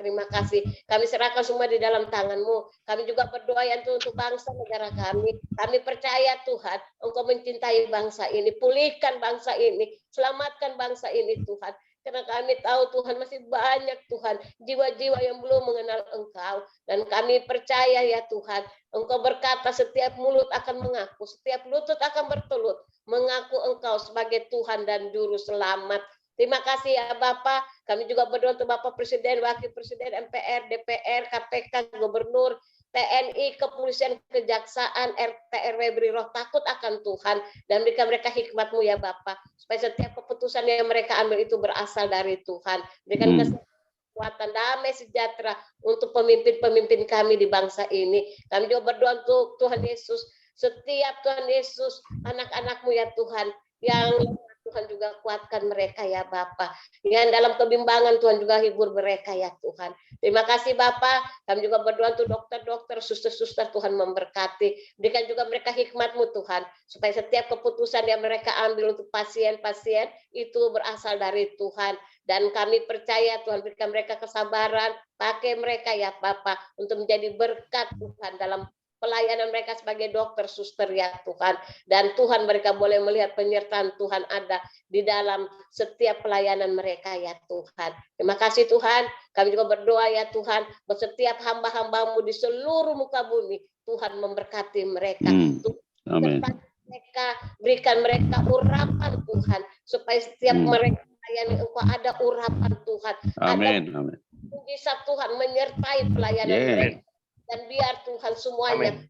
G: Terima kasih. Kami serahkan semua di dalam tangan-Mu. Kami juga berdoa ya untuk bangsa negara kami. Kami percaya Tuhan, Engkau mencintai bangsa ini, pulihkan bangsa ini, selamatkan bangsa ini Tuhan. Karena kami tahu Tuhan masih banyak Tuhan jiwa-jiwa yang belum mengenal Engkau. Dan kami percaya ya Tuhan, Engkau berkata setiap mulut akan mengaku, setiap lutut akan bertelut mengaku Engkau sebagai Tuhan dan Juru Selamat. Terima kasih ya Bapak. Kami juga berdoa untuk Bapak Presiden, Wakil Presiden, MPR, DPR, KPK, Gubernur, TNI, Kepolisian, Kejaksaan, RT, RW, beri roh takut akan Tuhan dan berikan mereka hikmat-Mu ya Bapak, supaya setiap keputusan yang mereka ambil itu berasal dari Tuhan. Berikan kekuatan, damai sejahtera untuk pemimpin-pemimpin kami di bangsa ini. Kami juga berdoa untuk Tuhan Yesus, setiap Tuhan Yesus, anak-anak-Mu ya Tuhan, yang Tuhan juga kuatkan mereka ya Bapak. Yang dalam kebimbangan Tuhan juga hibur mereka ya Tuhan. Terima kasih Bapak. Kami juga berdoa untuk dokter-dokter, suster-suster, Tuhan memberkati. Berikan juga mereka hikmat-Mu Tuhan. Supaya setiap keputusan yang mereka ambil untuk pasien-pasien itu berasal dari Tuhan. Dan kami percaya Tuhan berikan mereka kesabaran. Pakai mereka ya Bapak untuk menjadi berkat Tuhan dalam pelayanan mereka sebagai dokter, suster ya Tuhan. Dan Tuhan mereka boleh melihat penyertaan Tuhan ada di dalam setiap pelayanan mereka ya Tuhan. Terima kasih Tuhan. Kami juga berdoa ya Tuhan, buat setiap hamba-hamba-Mu di seluruh muka bumi, Tuhan memberkati mereka.
C: Amin.
G: Mereka berikan mereka urapan Tuhan, supaya setiap mereka melayani Engkau ada urapan Tuhan.
C: Amin. Amin.
G: Mujizat Tuhan menyertai pelayanan mereka. Dan biar Tuhan semuanya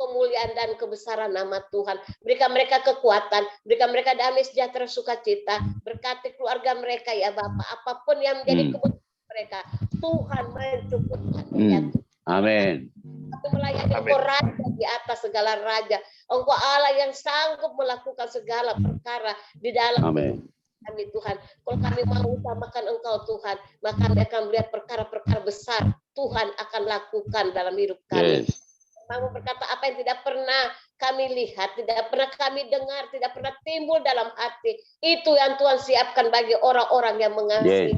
G: kemuliaan dan kebesaran nama Tuhan. Berikan mereka kekuatan, berikan mereka damai sejahtera sukacita, berkati keluarga mereka ya Bapak. Apapun yang menjadi kebutuhan mereka, Tuhan mencukupkan.
C: Amin.
G: Aku melayani Engkau Raja di atas segala raja. Engkau Allah yang sanggup melakukan segala perkara di dalam kami Tuhan. Kalau kami mau utamakan Engkau Tuhan, maka kami akan melihat perkara-perkara besar Tuhan akan lakukan dalam hidup kami. Kamu berkata apa yang tidak pernah kami lihat, tidak pernah kami dengar, tidak pernah timbul dalam hati, itu yang Tuhan siapkan bagi orang-orang yang mengasihi.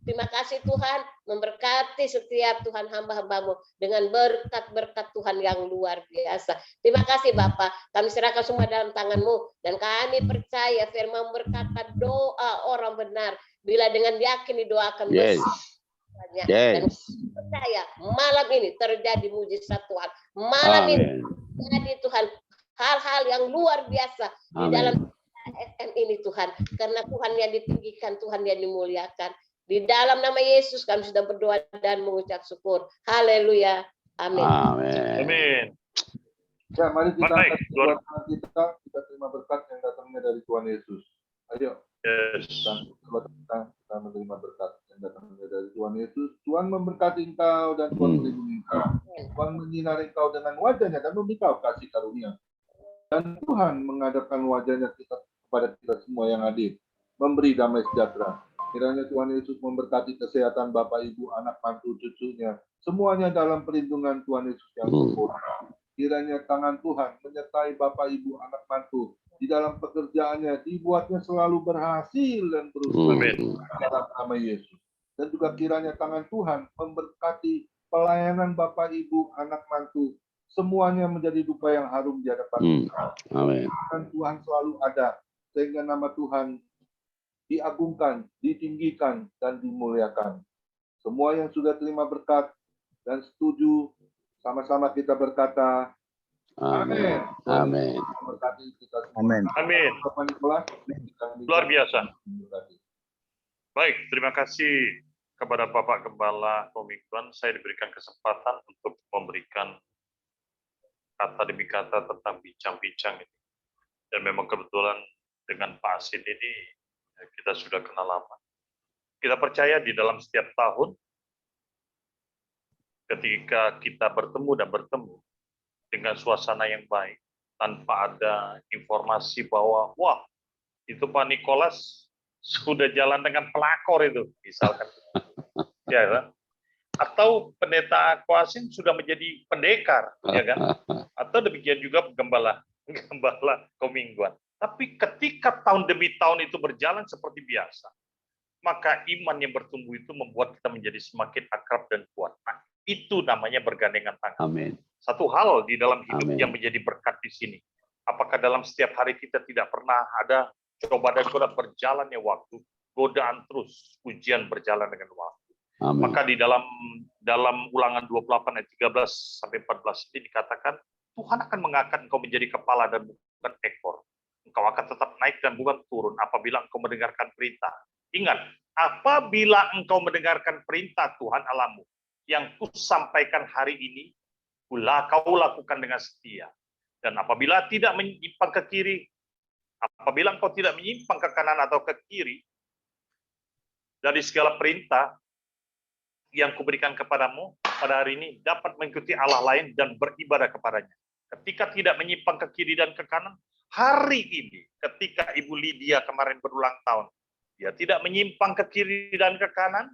G: Terima kasih Tuhan, memberkati setiap Tuhan hamba-hamba-Mu dengan berkat-berkat Tuhan yang luar biasa. Terima kasih Bapak, kami serahkan semua dalam tangan-Mu, dan kami percaya firman berkata doa orang benar bila dengan yakin didoakan besar. Dan percaya malam ini terjadi mujizat Tuhan. Malam ini terjadi Tuhan hal-hal yang luar biasa di dalam FM ini Tuhan, karena Tuhan yang ditinggikan, Tuhan yang dimuliakan. Di dalam nama Yesus kami sudah berdoa dan mengucap syukur. Haleluya. Amin.
C: Amin.
A: Amin.
F: Ya, mari kita
A: Baik,
F: angkat kedua tangan kita terima berkat yang datangnya dari Tuhan Yesus. Ayo,
A: Yes.
F: kita menerima berkat yang datangnya dari Tuhan Yesus. Tuhan memberkati engkau dan Tuhan melindungi engkau. Tuhan menyinari engkau dengan wajahnya dan memberi kau kasih karunia. Dan Tuhan menghadapkan wajahnya kepada kita semua yang hadir, memberi damai sejahtera. Kiranya Tuhan Yesus memberkati kesehatan Bapak, Ibu, anak, mantu, cucunya, semuanya dalam perlindungan Tuhan Yesus yang sempurna. Kiranya tangan Tuhan menyertai Bapak, Ibu, anak, mantu di dalam pekerjaannya, dibuatnya selalu berhasil dan berusaha dalam nama Yesus. Dan juga kiranya tangan Tuhan memberkati pelayanan Bapak, Ibu, anak, mantu, semuanya menjadi dupa yang harum di hadapan Tuhan.
C: Amin.
F: Dan Tuhan selalu ada, sehingga nama Tuhan diagungkan, ditinggikan, dan dimuliakan. Semua yang sudah terima berkat dan setuju, sama-sama kita berkata,
C: Amin. Amin.
F: berkati kita semua.
H: Amin.
A: Amin.
F: Bapak Nikolas,
A: Luar biasa.
F: Berkati.
A: Baik, terima kasih kepada Bapak Gembala Komikuan. Saya diberikan kesempatan untuk memberikan kata demi kata tentang bincang-bincang ini. Dan memang kebetulan dengan Pak Asin ini kita sudah kenal lama. Kita percaya di dalam setiap tahun ketika kita bertemu dengan suasana yang baik, tanpa ada informasi bahwa wah itu Pak Nikolas sudah jalan dengan pelakor itu, misalkan, ya kan? Atau pendeta Koasin sudah menjadi pendekar, ya kan? Atau demikian juga gembala Komingguan. Tapi ketika tahun demi tahun itu berjalan seperti biasa, maka iman yang bertumbuh itu membuat kita menjadi semakin akrab dan kuat. Nah, itu namanya bergandengan tangan.
C: Amin.
A: Satu hal di dalam hidup
C: Amin.
A: yang menjadi berkat di sini. Apakah dalam setiap hari kita tidak pernah ada coba dan godaan berjalannya waktu, godaan terus, ujian berjalan dengan waktu.
C: Amin.
A: Maka di dalam Ulangan 28 ayat 13 sampai 14 ini dikatakan Tuhan akan mengangkat engkau menjadi kepala dan bukan ekor. Engkau akan tetap naik dan bukan turun apabila engkau mendengarkan perintah. Ingat, apabila engkau mendengarkan perintah Tuhan Allahmu yang kusampaikan hari ini, kau lakukan dengan setia. Dan apabila tidak menyimpang ke kiri, apabila engkau tidak menyimpang ke kanan atau ke kiri dari segala perintah yang kuberikan kepadamu pada hari ini, dapat mengikuti Allah lain dan beribadah kepadanya. Ketika tidak menyimpang ke kiri dan ke kanan, hari ini ketika Ibu Lydia kemarin berulang tahun, dia tidak menyimpang ke kiri dan ke kanan.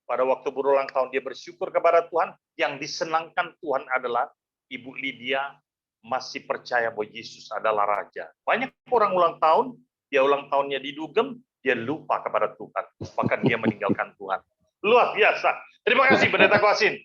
A: Pada waktu berulang tahun dia bersyukur kepada Tuhan. Yang disenangkan Tuhan adalah Ibu Lydia masih percaya bahwa Yesus adalah Raja. Banyak orang ulang tahun, dia ulang tahunnya di dugem, dia lupa kepada Tuhan. Maka dia meninggalkan Tuhan. Luar biasa. Terima kasih Pendeta Koasin.